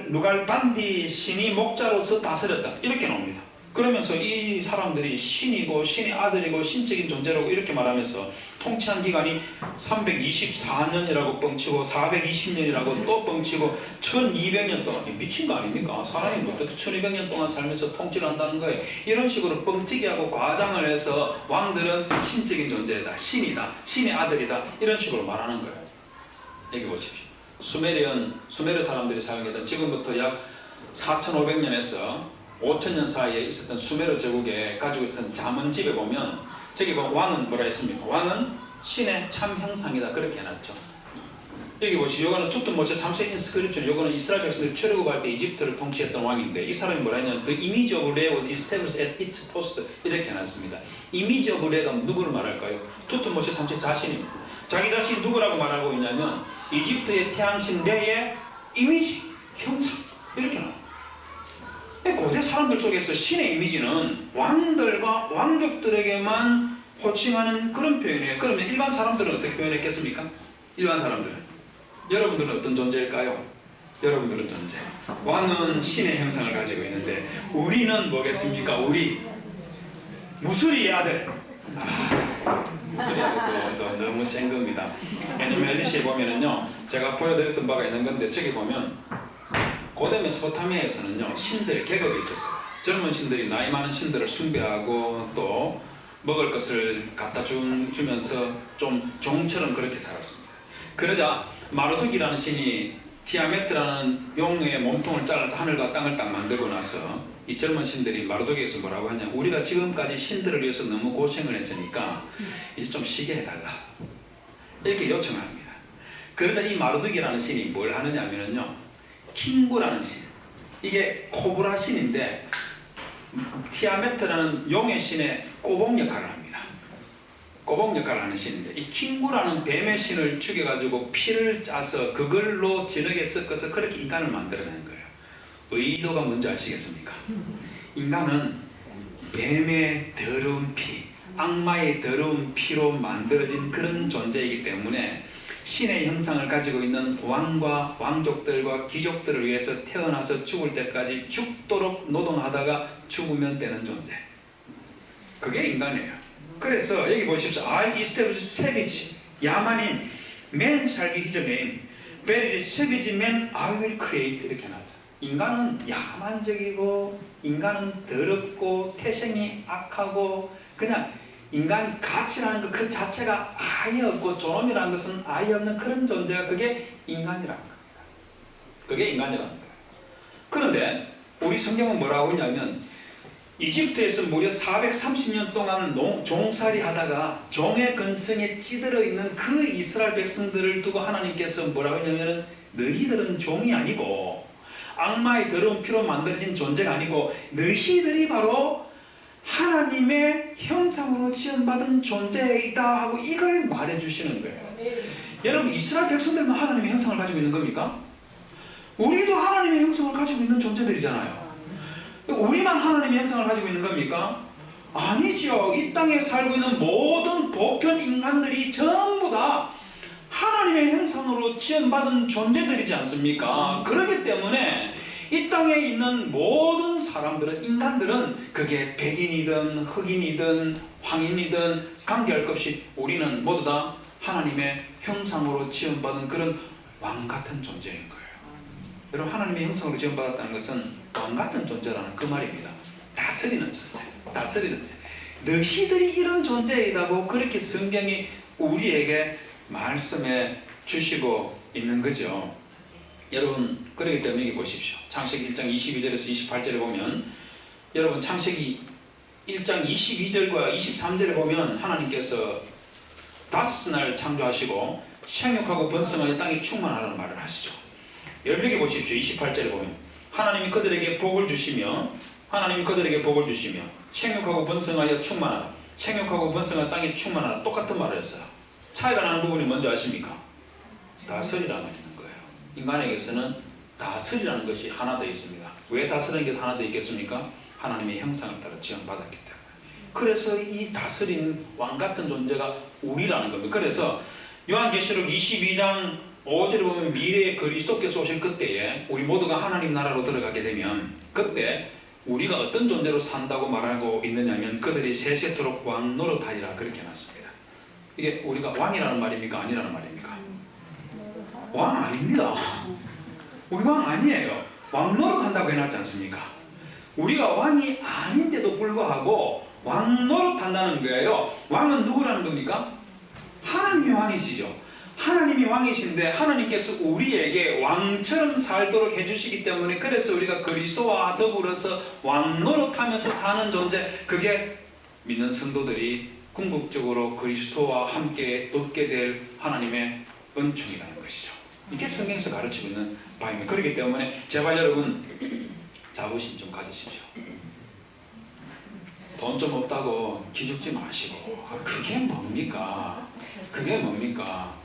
누갈반디 신이 목자로서 다스렸다. 이렇게 나옵니다. 그러면서 이 사람들이 신이고 신의 아들이고 신적인 존재라고 이렇게 말하면서 통치한 기간이 324년이라고 뻥치고 420년이라고 또 뻥치고 1200년 동안 미친 거 아닙니까? 사람이 어떻게 1200년 동안 살면서 통치를 한다는 거예요. 이런 식으로 뻥튀기하고 과장을 해서 왕들은 신적인 존재다, 신이다, 신의 아들이다 이런 식으로 말하는 거예요. 여기 보십시오. 수메르 사람들이 사용했던 지금부터 약 4500년에서 5000년 사이에 있었던 수메르 제국에 가지고 있던 자문집에 보면 저기 보면 왕은 뭐라 했습니까? 왕은 신의 참 형상이다 그렇게 해놨죠. 여기 보시죠. 이거는 투트모세 3세 인스크립션. 이거는 이스라엘 백성들이 출애굽할 때 이집트를 통치했던 왕인데 이 사람이 뭐라 했냐면 The image of Re was established at its post 이렇게 해놨습니다. image of Re가 누구를 말할까요? 투트모세 3세 자신입니다. 자기 자신이 누구라고 말하고 있냐면 이집트의 태양신 레의 이미지, 형상 이렇게 나와요. 고대 사람들 속에서 신의 이미지는 왕들과 왕족들에게만 호칭하는 그런 표현이에요. 그러면 일반 사람들은 어떻게 표현했겠습니까? 일반 사람들은 여러분들은 어떤 존재일까요? 여러분들은 존재. 왕은 신의 형상을 가지고 있는데 우리는 뭐겠습니까? 무수리의 아들. 무수리의 아들 또 너무 센 겁니다. 왜냐면 엘리시에 보면은요, 제가 보여드렸던 바가 있는 건데, 저기 보면 고대 메소포타미아에서는요 신들의 계급이 있었어요. 젊은 신들이 나이 많은 신들을 숭배하고 또 먹을 것을 갖다 주면서 좀 종처럼 그렇게 살았습니다. 그러자 마르둑이라는 신이 티아메트라는 용의 몸통을 잘라서 하늘과 땅을 딱 만들고 나서 이 젊은 신들이 마르둑에서 뭐라고 하냐, 우리가 지금까지 신들을 위해서 너무 고생을 했으니까 이제 좀 쉬게 해달라, 이렇게 요청합니다. 그러자 이 마르둑이라는 신이 뭘 하느냐면요, 킹구라는 신, 이게 코브라 신인데 티아메트라는 용의 신의 꼬봉 역할을 합니다. 꼬봉 역할을 하는 신인데, 이 킹구라는 뱀의 신을 죽여가지고 피를 짜서 그걸로 진흙에 섞어서 그렇게 인간을 만들어낸 거예요. 의도가 뭔지 아시겠습니까? 인간은 뱀의 더러운 피, 악마의 더러운 피로 만들어진 그런 존재이기 때문에 신의 형상을 가지고 있는 왕과 왕족들과 귀족들을 위해서 태어나서 죽을 때까지 죽도록 노동하다가 죽으면 되는 존재, 그게 인간이에요. 그래서 여기 보십시오. I establish savage, 야만인, man shall be his name, but the savage man I will create, 이렇게 나왔죠. 인간은 야만적이고 인간은 더럽고 태생이 악하고 그냥 인간 가치라는 것 그 자체가 아예 없고 존엄이라는 것은 아예 없는 그런 존재가 그게 인간이라는 겁니다. 그게 인간이라는 거예요. 그런데 우리 성경은 뭐라고 하냐면 이집트에서 무려 430년 동안 종살이 하다가 종의 근성에 찌들어 있는 그 이스라엘 백성들을 두고 하나님께서 뭐라고 하냐면 너희들은 종이 아니고 악마의 더러운 피로 만들어진 존재가 아니고 너희들이 바로 하나님의 형상으로 지음받은 존재이다 하고 이걸 말해주시는 거예요. 여러분, 이스라엘 백성들만 하나님의 형상을 가지고 있는 겁니까? 우리도 하나님의 형상을 가지고 있는 존재들이잖아요. 우리만 하나님의 형상을 가지고 있는 겁니까? 아니지요. 이 땅에 살고 있는 모든 보편 인간들이 전부 다 하나님의 형상으로 지음받은 존재들이지 않습니까? 그렇기 때문에 이 땅에 있는 모든 사람들은, 인간들은 그게 백인이든 흑인이든 황인이든 관계할 것 없이 우리는 모두 다 하나님의 형상으로 지음받은 그런 왕같은 존재인 거예요. 여러분, 하나님의 형상으로 지음받았다는 것은 왕같은 존재라는 그 말입니다. 다스리는 존재, 다스리는 존재. 너희들이 이런 존재이라고 그렇게 성경이 우리에게 말씀해 주시고 있는 거죠. 여러분, 그렇기 때문에 여기 보십시오. 창세기 1장 22절에서 28절에 보면, 여러분 창세기 1장 22절과 23절에 보면 하나님께서 다섯 날 창조하시고 생육하고 번성하여 땅이 충만하라는 말을 하시죠. 여기 보십시오. 28절에 보면 하나님이 그들에게 복을 주시며, 하나님이 그들에게 복을 주시며 생육하고 번성하여 충만하라, 생육하고 번성하여 땅이 충만하라, 똑같은 말을 했어요. 차이가 나는 부분이 뭔지 아십니까? 다스리라는 말이 있는 거예요. 인간에게서는 다스리라는 것이 하나 되어 있습니다. 왜 다스리는 게 하나 되어 있겠습니까? 하나님의 형상을 따라 지음받았기 때문에. 그래서 이 다스리는 왕같은 존재가 우리라는 겁니다. 그래서 요한계시록 22장 5절에 보면 미래에 그리스도께서 오실 그때에 우리 모두가 하나님 나라로 들어가게 되면, 그때 우리가 어떤 존재로 산다고 말하고 있느냐면 그들이 세세토록 왕 노릇하리라, 그렇게 해놨습니다. 이게 우리가 왕이라는 말입니까? 아니라는 말입니까? 왕 아닙니다. 우리 왕 아니에요. 왕 노릇한다고 해놨지 않습니까? 우리가 왕이 아닌데도 불구하고 왕 노릇한다는 거예요. 왕은 누구라는 겁니까? 하나님이 왕이시죠. 하나님이 왕이신데 하나님께서 우리에게 왕처럼 살도록 해주시기 때문에, 그래서 우리가 그리스도와 더불어서 왕 노릇하면서 사는 존재, 그게 믿는 성도들이 궁극적으로 그리스도와 함께 얻게 될 하나님의 은총이라는 것이죠. 이게 성경에서 가르치고 있는 바입니다. 그렇기 때문에 제발 여러분 자부심 좀 가지십시오. 돈 좀 없다고 기죽지 마시고, 그게 뭡니까? 그게 뭡니까?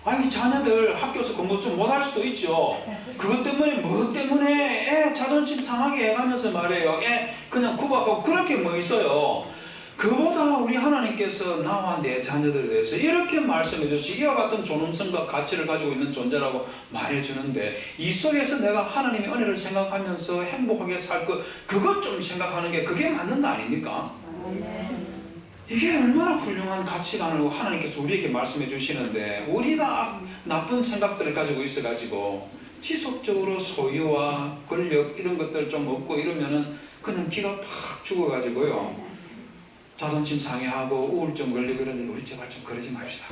아니, 자녀들 학교에서 공부 좀 못할 수도 있죠. 그것 때문에 뭐 때문에 애 자존심 상하게 해가면서 말해요. 애 그냥 구박하고 그렇게 뭐 있어요. 그보다 우리 하나님께서 나와 내 자녀들에 대해서 이렇게 말씀해 주시, 이와 같은 존엄성과 가치를 가지고 있는 존재라고 말해 주는데, 이 속에서 내가 하나님의 은혜를 생각하면서 행복하게 살 것, 그것 좀 생각하는 게 그게 맞는 거 아닙니까? 이게 얼마나 훌륭한 가치관을 하나님께서 우리에게 말씀해 주시는데, 우리가 나쁜 생각들을 가지고 있어가지고 지속적으로 소유와 권력 이런 것들 좀 얻고 이러면은 그냥 기가 팍 죽어가지고요, 자존심 상해하고 우울증 걸리고 이러는데, 우리 제발 좀 그러지 맙시다.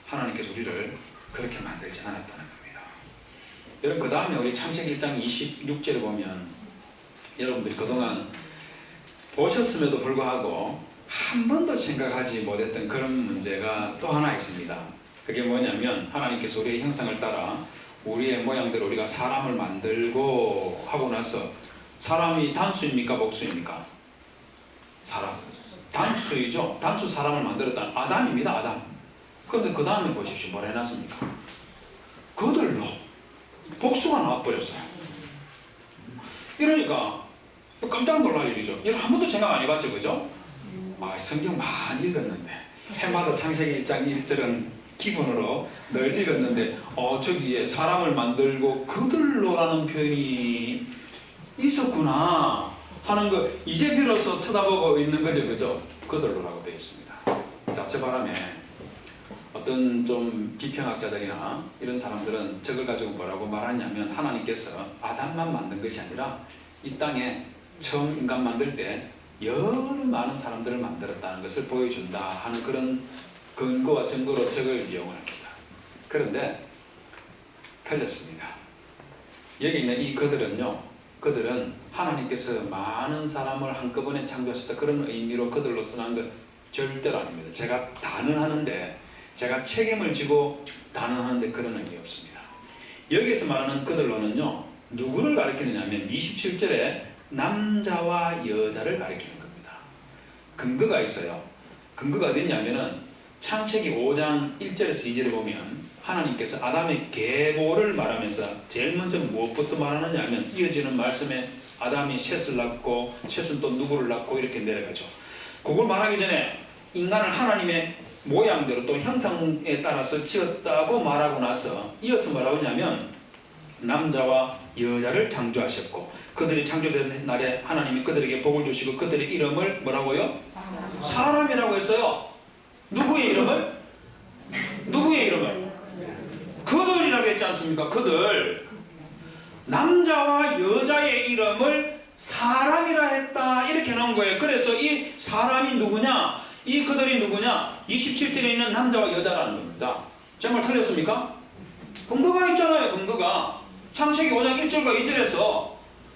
하나님께서 우리를 그렇게 만들지 않았다는 겁니다. 여러분, 그 다음에 우리 창세기 1장 26절에 보면, 여러분들이 그동안 보셨음에도 불구하고 한 번도 생각하지 못했던 그런 문제가 또 하나 있습니다. 그게 뭐냐면, 하나님께서 우리의 형상을 따라 우리의 모양대로 우리가 사람을 만들고 하고 나서, 사람이 단수입니까 복수입니까? 사람. 단수이죠. 단수 사람을 만들었다. 아담입니다. 아담. 그런데 그 다음에 보십시오. 뭘 해놨습니까? 그들로 복수가 나와버렸어요. 이러니까 깜짝 놀랄 일이죠. 이거 한 번도 생각 안 해봤죠, 그죠? 성경 많이 읽었는데, 해마다 창세기 1장 1절은 기본으로 늘 읽었는데, 저기에 사람을 만들고 그들로라는 표현이 있었구나 하는 거 이제 비로소 쳐다보고 있는 거죠, 그죠? 그들로라고 되어 있습니다. 자, 저 바람에 어떤 좀 비평학자들이나 이런 사람들은 저걸 가지고 뭐라고 말하냐면, 하나님께서 아담만 만든 것이 아니라 이 땅에 처음 인간 만들 때 여러 많은 사람들을 만들었다는 것을 보여준다 하는 그런 근거와 증거로 저걸 이용을 합니다. 그런데 틀렸습니다. 여기 있는 이 그들은요, 그들은 하나님께서 많은 사람을 한꺼번에 창조하셨다 그런 의미로 그들로 쓰는 것 절대로 아닙니다. 제가 단언하는데, 제가 책임을 지고 단언하는데 그런 의미 없습니다. 여기에서 말하는 그들로는요, 누구를 가리키느냐면 27절에 남자와 여자를 가리키는 겁니다. 근거가 있어요. 근거가 어디냐면은 창세기 5장 1절에서 2절에 보면 하나님께서 아담의 계보를 말하면서 제일 먼저 무엇부터 말하느냐 하면, 이어지는 말씀에 아담이 셋을 낳고 셋은 또 누구를 낳고 이렇게 내려가죠. 그걸 말하기 전에 인간을 하나님의 모양대로 또 형상에 따라서 지었다고 말하고 나서 이어서 뭐라고 하냐면, 남자와 여자를 창조하셨고 그들이 창조된 날에 하나님이 그들에게 복을 주시고 그들의 이름을 뭐라고요? 사람이라고 했어요. 누구의 이름을? 누구의 이름을? 그들이라고 했지 않습니까? 그들. 남자와 여자의 이름을 사람이라 했다 이렇게 나온 거예요. 그래서 이 사람이 누구냐? 이 그들이 누구냐? 27절에 있는 남자와 여자라는 겁니다. 제 말 틀렸습니까? 근거가 있잖아요. 근거가 창세기 5장 1절과 2절에서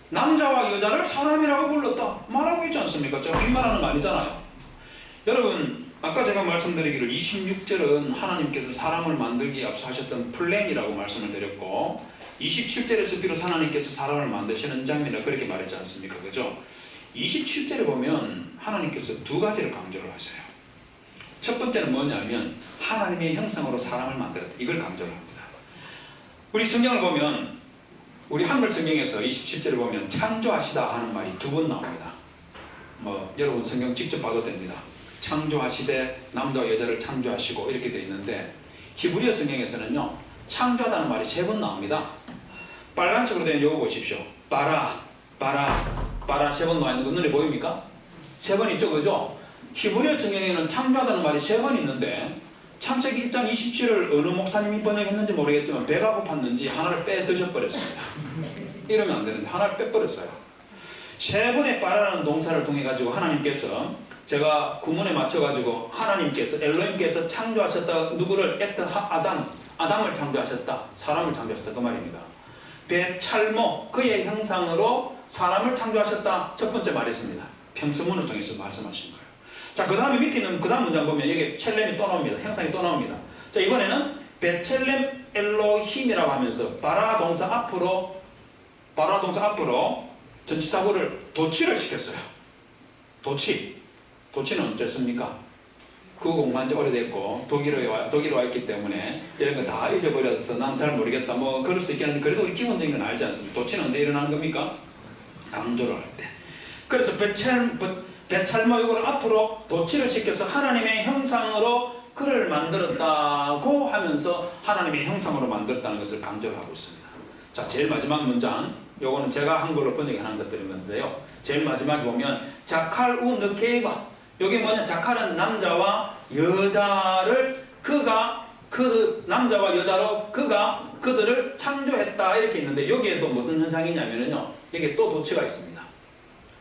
남자와 여자를 사람이라고 불렀다 말하고 있지 않습니까? 제가 빈말하는 거 아니잖아요. 여러분, 아까 제가 말씀드리기를 26절은 하나님께서 사람을 만들기에 앞서 하셨던 플랜이라고 말씀을 드렸고, 27절에서 비로소 하나님께서 사람을 만드시는 장면이라 그렇게 말했지 않습니까? 그죠? 27절에 보면 하나님께서 두 가지를 강조를 하세요. 첫 번째는 뭐냐면 하나님의 형상으로 사람을 만들었다, 이걸 강조를 합니다. 우리 성경을 보면, 우리 한글 성경에서 27절을 보면 창조하시다 하는 말이 두 번 나옵니다. 여러분 성경 직접 봐도 됩니다. 창조하시되 남자와 여자를 창조하시고 이렇게 되어 있는데, 히브리어 성경에서는요 창조하다는 말이 세 번 나옵니다. 빨간색으로 된 요거 보십시오. 바라 세 번 나와 있는 거 눈에 보입니까? 세 번 있죠, 그죠? 히브리어 성경에는 창조하다는 말이 세 번 있는데, 창세기 1장 27을 어느 목사님이 번역했는지 모르겠지만 배가 고팠는지 하나를 빼 드셔버렸습니다. 이러면 안 되는데 하나를 빼버렸어요. 세 번의 빠라라는 동사를 통해 가지고 하나님께서, 제가 구문에 맞춰 가지고 하나님께서 엘로힘께서 창조하셨다. 누구를? 아담을 창조하셨다. 사람을 창조하셨다 그 말입니다. 베찰모 그의 형상으로 사람을 창조하셨다. 첫 번째 말했습니다. 평서문을 통해서 말씀하신 거예요. 자, 그 다음에 밑에 있는 그 다음 문장 보면 여기 첼렘이 또 나옵니다. 형상이 또 나옵니다. 자, 이번에는 베첼렘 엘로힘이라고 하면서 바라 동사 앞으로 전치사구를 도치를 시켰어요. 도치는 어쨌습니까? 그 공부한 지 오래됐고 독일에 와 있기 때문에 이런 거 다 잊어버려서 난 잘 모르겠다 그럴 수 있겠는데, 그래도 우리 기본적인 건 알지 않습니까? 도치는 언제 일어나는 겁니까? 강조를 할 때. 그래서 베찰모 이거를 앞으로 도치를 시켜서 하나님의 형상으로 그를 만들었다고 하면서 하나님의 형상으로 만들었다는 것을 강조를 하고 있습니다. 자, 제일 마지막 문장 요거는 제가 한글로 번역한 것들인데요. 제일 마지막에 보면 자칼 우 느케이바. 요게 뭐냐? 자칼은 남자와 여자를 그 남자와 여자로 그가 그들을 창조했다 이렇게 있는데 여기에 또 무슨 현상이냐면요. 여기에 또 도치가 있습니다.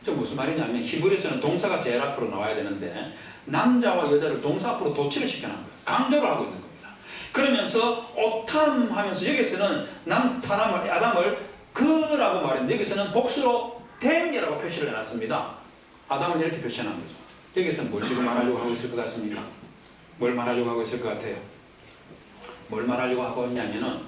저 무슨 말이냐면 히브리서는 동사가 제일 앞으로 나와야 되는데 남자와 여자를 동사 앞으로 도치를 시켜놓은 거예요. 강조를 하고 있는 겁니다. 그러면서 오탐 하면서 여기서는 사람을 아담을 그라고 말했는데 여기서는 복수로 댐이라고 표시를 해놨습니다. 아담을 이렇게 표시한 거죠. 여기서는 뭘 지금 말하려고 하고 있을 것 같습니까? 뭘 말하려고 하고 있을 것 같아요? 뭘 말하려고 하고 있냐면은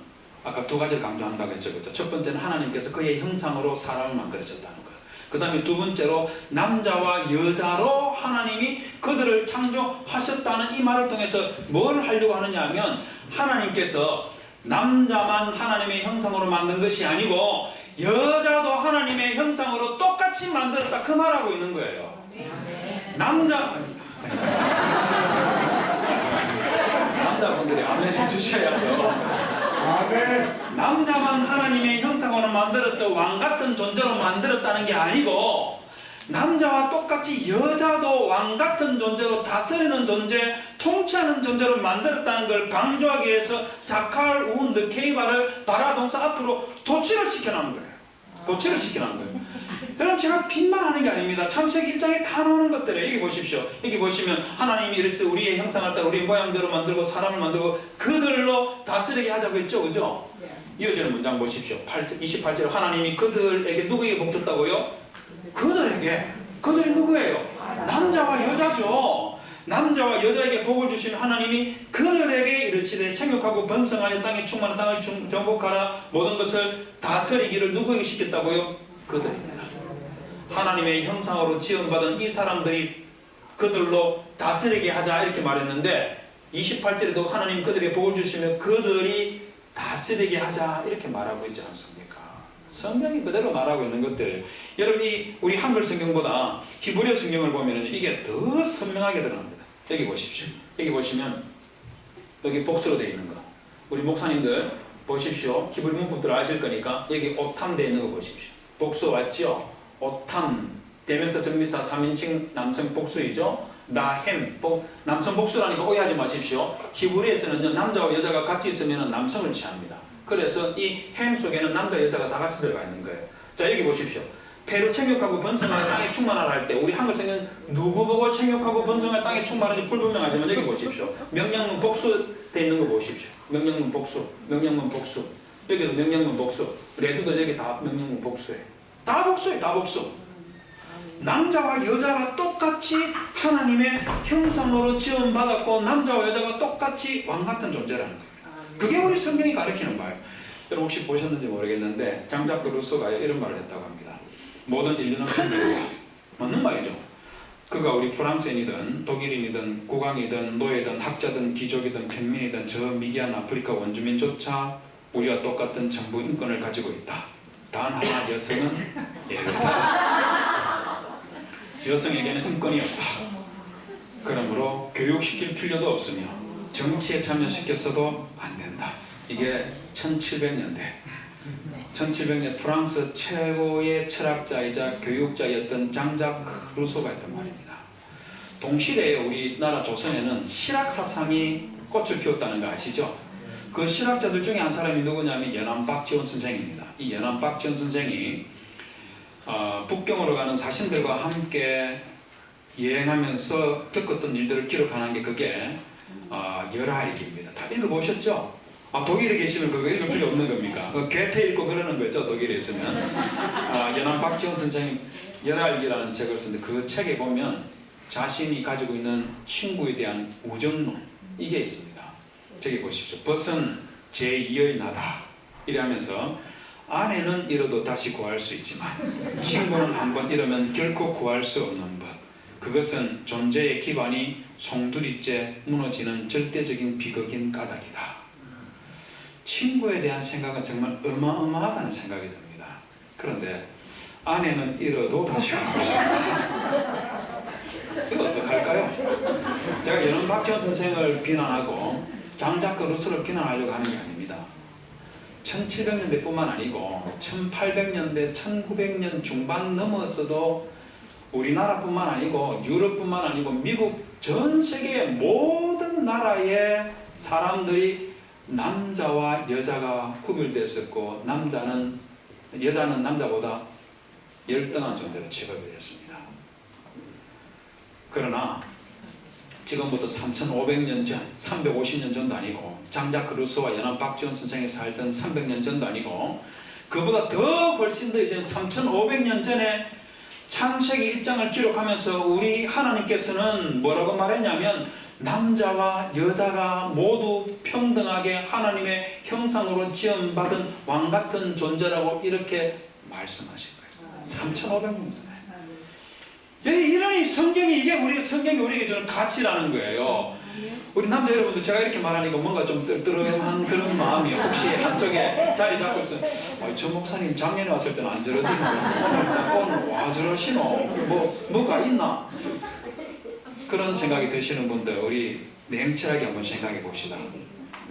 아까 두 가지를 강조한다고 했죠. 그렇죠? 첫 번째는 하나님께서 그의 형상으로 사람을 만들어졌다는 거예요. 그 다음에 두 번째로 남자와 여자로 하나님이 그들을 창조하셨다는 이 말을 통해서 뭘 하려고 하느냐 하면 하나님께서 남자만 하나님의 형상으로 만든 것이 아니고 여자도 하나님의 형상으로 똑같이 만들었다 그 말하고 있는 거예요. 남자분들이 아멘 해주셔야죠. 아멘. 남자만 하나님의 형상으로 만들어서 왕같은 존재로 만들었다는 게 아니고 남자와 똑같이 여자도 왕같은 존재로 다스리는 존재, 통치하는 존재로 만들었다는 걸 강조하기 위해서 자칼 우운드 케이바를 바라동사 앞으로 도치를 시켜놓은 거예요. 도치를 시켜놓은 거예요. 여러분 제가 빈말하는 게 아닙니다. 창세기 1장에 다 나오는 것들이에요. 여기 보십시오. 여기 보시면 하나님이 이랬을 때 우리의 형상을 따라 우리 모양대로 만들고 사람을 만들고 그들로 다스리게 하자고 했죠. 그죠? 이어지는 문장 보십시오. 28절 하나님이 그들에게 누구에게 복 줬다고요? 그들에게. 그들이 누구예요? 남자와 여자죠. 남자와 여자에게 복을 주신 하나님이 그들에게 이르시되 생육하고 번성하여 땅에 충만한 땅을 정복하라 모든 것을 다스리기를 누구에게 시켰다고요? 그들입니다. 하나님의 형상으로 지음받은 이 사람들이 그들로 다스리게 하자 이렇게 말했는데 28절에도 하나님 그들에게 복을 주시며 그들이 다스리게 하자 이렇게 말하고 있지 않습니까? 성경이 그대로 말하고 있는 것들 여러분이 우리 한글 성경보다 히브리어 성경을 보면 이게 더 선명하게 드러납니다. 여기 보십시오. 여기 보시면 여기 복수로 되어 있는 거 우리 목사님들 보십시오. 히브리 문법들 아실 거니까 여기 오탐 되어 있는 거 보십시오. 복수 왔죠? 오탐 대명사 정비사 3인칭 남성 복수이죠. 나햄 남성 복수라니까 오해하지 마십시오. 히브리에서는요 남자와 여자가 같이 있으면 남성을 취합니다. 그래서 이 햄 속에는 남자 여자가 다 같이 들어가 있는 거예요. 자 여기 보십시오. 배로 생육하고 번성하여 땅에 충만하라 할 때 우리 한글 성경 누구 보고 생육하고 번성하여 땅에 충만하는지 불분명하지만 여기 보십시오. 명령문 복수 돼 있는 거 보십시오. 명령문 복수, 명령문 복수. 여기도 명령문 복수. 레드도 여기 다 명령문 복수예요. 다 복수예요. 다 복수. 남자와 여자가 똑같이 하나님의 형상으로 지음받았고 남자와 여자가 똑같이 왕같은 존재라는 거예요. 그게 우리 성경이 가르치는 바예요. 여러분 혹시 보셨는지 모르겠는데 장자크 루소가 이런 말을 했다고 합니다. 모든 인류는 편들과 맞는 말이죠. 그가 우리 프랑스인이든 독일인이든 국왕이든 노예든 학자든 귀족이든 평민이든 저 미개한 아프리카 원주민조차 우리와 똑같은 정부 인권을 가지고 있다. 단 하나 여성은 예외다. 여성에게는 인권이 없다. 그러므로 교육시킬 필요도 없으며 정치에 참여시켰어도 안 된다. 이게 1700년대 1700년 프랑스 최고의 철학자이자 교육자였던 장자크 루소가 했던 말입니다. 동시대에 우리나라 조선에는 실학사상이 꽃을 피웠다는 거 아시죠? 그 실학자들 중에 한 사람이 누구냐면 연암 박지원 선생입니다. 이 연암 박지원 선생이 북경으로 가는 사신들과 함께 여행하면서 겪었던 일들을 기록하는 게 그게 열하일기입니다. 다 읽어보셨죠? 독일에 계시면 그거 읽을 필요 없는 겁니까? 괴테 읽고 그러는 거죠. 독일에 있으면. 연암 박지원 선생님 열하일기라는 책을 썼는데 그 책에 보면 자신이 가지고 있는 친구에 대한 우정론 이게 있습니다. 저기 보십시오. 벗은 제2의 나다 이러면서 아내는 잃어도 다시 구할 수 있지만 친구는 한번 잃으면 결코 구할 수 없는 법. 그것은 존재의 기반이 송두리째 무너지는 절대적인 비극인 까닭이다. 친구에 대한 생각은 정말 어마어마하다는 생각이 듭니다. 그런데 아내는 잃어도 다시 구할 수 있다. 이거 어떡할까요? 제가 연암 박지원 선생을 비난하고 장자크 루소를 비난하려고 하는 게 아닙니다. 1700년대뿐만 아니고 1800년대, 1900년 중반 넘어서도 우리나라뿐만 아니고 유럽뿐만 아니고 미국 전 세계 모든 나라의 사람들이 남자와 여자가 구별됐었고 여자는 남자보다 열등한 존재로 취급이 됐습니다. 그러나 지금부터 3500년 전, 350년 전도 아니고 장작 루소와 연합 박지원 선생이 살던 300년 전도 아니고 그보다 더 훨씬 더 이제 3500년 전에 창세기 1장을 기록하면서 우리 하나님께서는 뭐라고 말했냐면 남자와 여자가 모두 평등하게 하나님의 형상으로 지음받은 왕같은 존재라고 이렇게 말씀하신 거예요. 3500년 전에. 이러니 성경이 우리에게 주는 가치라는 거예요. 우리 남자 여러분들 제가 이렇게 말하니까 뭔가 좀 뜰뜰한 그런 마음이 혹시 한쪽에 자리 잡고 있어요. 저 목사님 작년에 왔을 때는 안 저러더니 오늘 와 저러시노? 뭐가 있나? 그런 생각이 드시는 분들 우리 냉철하게 한번 생각해 봅시다.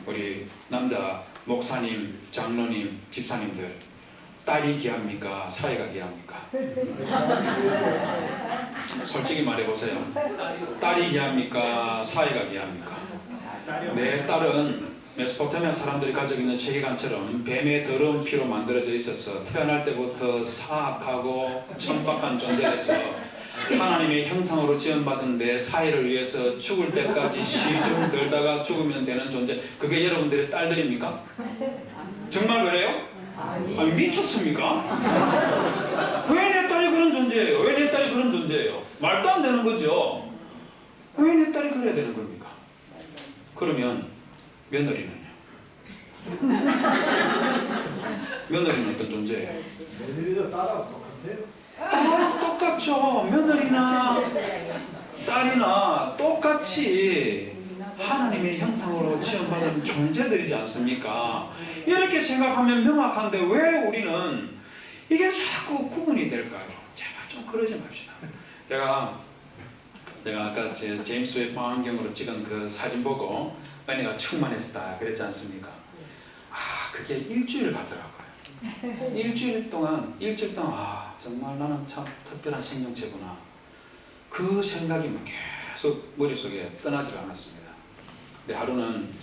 우리 남자 목사님, 장로님, 집사님들 딸이 귀합니까? 사회가 귀합니까? 솔직히 말해보세요. 딸이 귀합니까? 사회가 귀합니까? 내 딸은 메소포타미아 사람들이 가지고 있는 세계관처럼 뱀의 더러운 피로 만들어져 있어서 태어날 때부터 사악하고 천박한 존재에서 하나님의 형상으로 지원받은 내 사회를 위해서 죽을 때까지 시중 들다가 죽으면 되는 존재, 그게 여러분들의 딸들입니까? 정말 그래요? 아니 미쳤습니까? 왜 내 딸이 그런 존재예요? 왜 내 딸이 그런 존재예요? 말도 안 되는 거죠. 왜 내 딸이 그래야 되는 겁니까? 그러면 며느리는요? 며느리는 어떤 존재예요? 며느리도 딸하고 똑같아요? 딸하고 똑같죠. 며느리나 딸이나 똑같이 하나님의 형상으로 지음받은 존재들이지 않습니까? 이렇게 생각하면 명확한데 왜 우리는 이게 자꾸 구분이 될까요? 제발 좀 그러지 맙시다. 제가 아까 제임스 웹 망원경으로 찍은 그 사진 보고 은혜가 충만했다 그랬지 않습니까? 그게 일주일 가더라고요. 일주일 동안 정말 나는 참 특별한 생명체구나. 그 생각이 막 계속 머릿속에 떠나질 않았습니다. 근데 하루는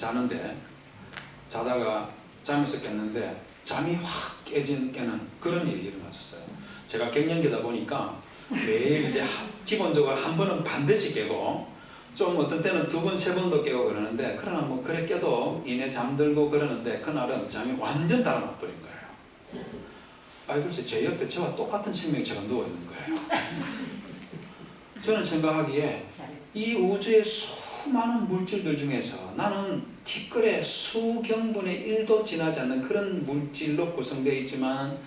자다가 잠에서 깼는데 잠이 확 깨는 그런 일이 일어났었어요. 제가 갱년기다 보니까 매일 이제 기본적으로 한 번은 반드시 깨고 좀 어떤 때는 두 번, 세 번도 깨고 그러는데 그러나 뭐 그래 깨도 이내 잠들고 그러는데 그날은 잠이 완전 달아나버린 거예요. 글쎄 제 옆에 저와 똑같은 생명체가 누워있는 거예요. 저는 생각하기에 이 우주의 수많은 물질들 중에서 나는 티끌의 수경분의 1도 지나지 않는 그런 물질로 구성되어 있지만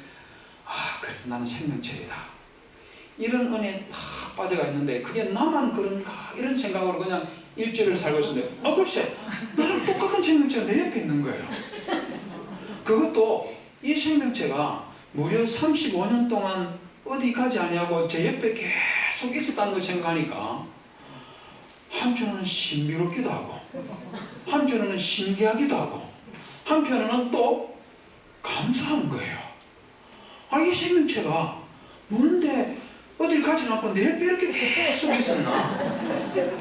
그래도 나는 생명체이다. 이런 은혜에 딱 빠져가 있는데 그게 나만 그런가 이런 생각으로 그냥 일주일을 살고 있었는데 글쎄 나랑 똑같은 생명체가 내 옆에 있는 거예요. 그것도 이 생명체가 무려 35년 동안 어디 가지 아니하고 제 옆에 계속 있었다는 걸 생각하니까 한편으로는 신비롭기도 하고 한편으로는 신기하기도 하고 한편으로는 또 감사한 거예요. 이 생명체가 뭔데 어딜 가지 않고 내 옆에 이렇게 계속 있었나?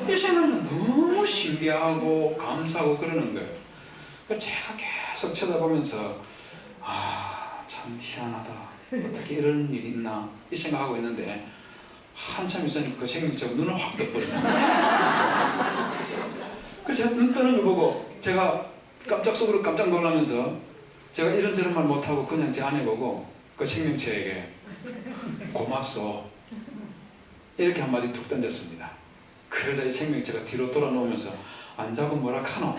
이 생각은 너무 신기하고 감사하고 그러는 거예요. 그래서 제가 계속 쳐다보면서 참 희한하다. 어떻게 이런 일이 있나 이 생각하고 있는데 한참 있으니까 그 생명체가 눈을 확 떠버리는 거예요. 그래서 제가 눈 뜨는 걸 보고 제가 속으로 깜짝 놀라면서 제가 이런저런 말 못하고 그냥 제 아내 보고 그 생명체에게 고맙소 이렇게 한마디 툭 던졌습니다. 그러자 이 생명체가 뒤로 돌아놓으면서 안 자고 뭐라 카노?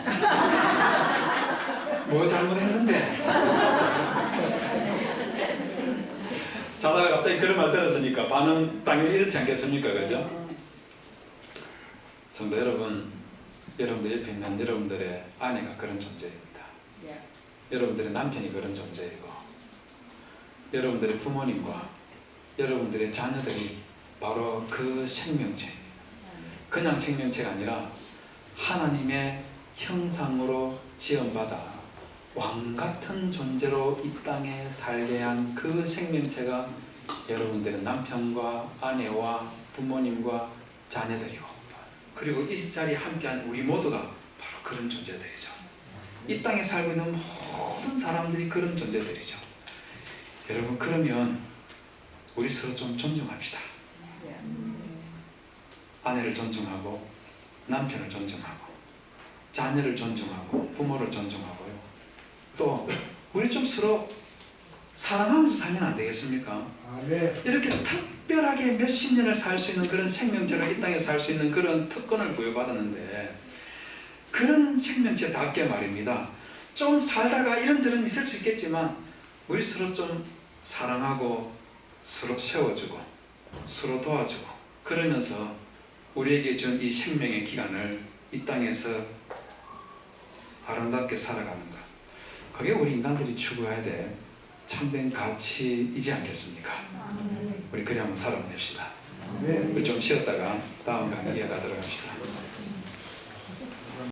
뭐 잘못했는데? 자다가 갑자기 그런 말 들었으니까 반응 당연히 이렇지 않겠습니까? 그죠? 성도 여러분, 여러분들 옆에 있는 여러분들의 아내가 그런 존재입니다. 여러분들의 남편이 그런 존재이고 여러분들의 부모님과 여러분들의 자녀들이 바로 그 생명체입니다. 그냥 생명체가 아니라 하나님의 형상으로 지음받아 왕 같은 존재로 이 땅에 살게 한 그 생명체가 여러분들의 남편과 아내와 부모님과 자녀들이고, 그리고 이 자리에 함께한 우리 모두가 바로 그런 존재들이죠. 이 땅에 살고 있는 모든 사람들이 그런 존재들이죠. 여러분, 그러면 우리 서로 좀 존중합시다. 아내를 존중하고, 남편을 존중하고, 자녀를 존중하고, 부모를 존중하고요. 또 우리 좀 서로 사랑하면서 살면 안 되겠습니까? 아멘. 이렇게 특별하게 몇십 년을 살 수 있는 그런 생명체가 이 땅에 살 수 있는 그런 특권을 부여받았는데, 그런 생명체답게 말입니다. 좀 살다가 이런저런 있을 수 있겠지만 우리 서로 좀 사랑하고, 서로 세워주고, 서로 도와주고, 그러면서 우리에게 준 이 생명의 기간을 이 땅에서 아름답게 살아가는 것, 그게 우리 인간들이 추구해야 될 참된 가치이지 않겠습니까? 우리 그래 한번 살아봅시다. 아멘. 우리 좀 쉬었다가 다음 강의 이어가도록 합시다.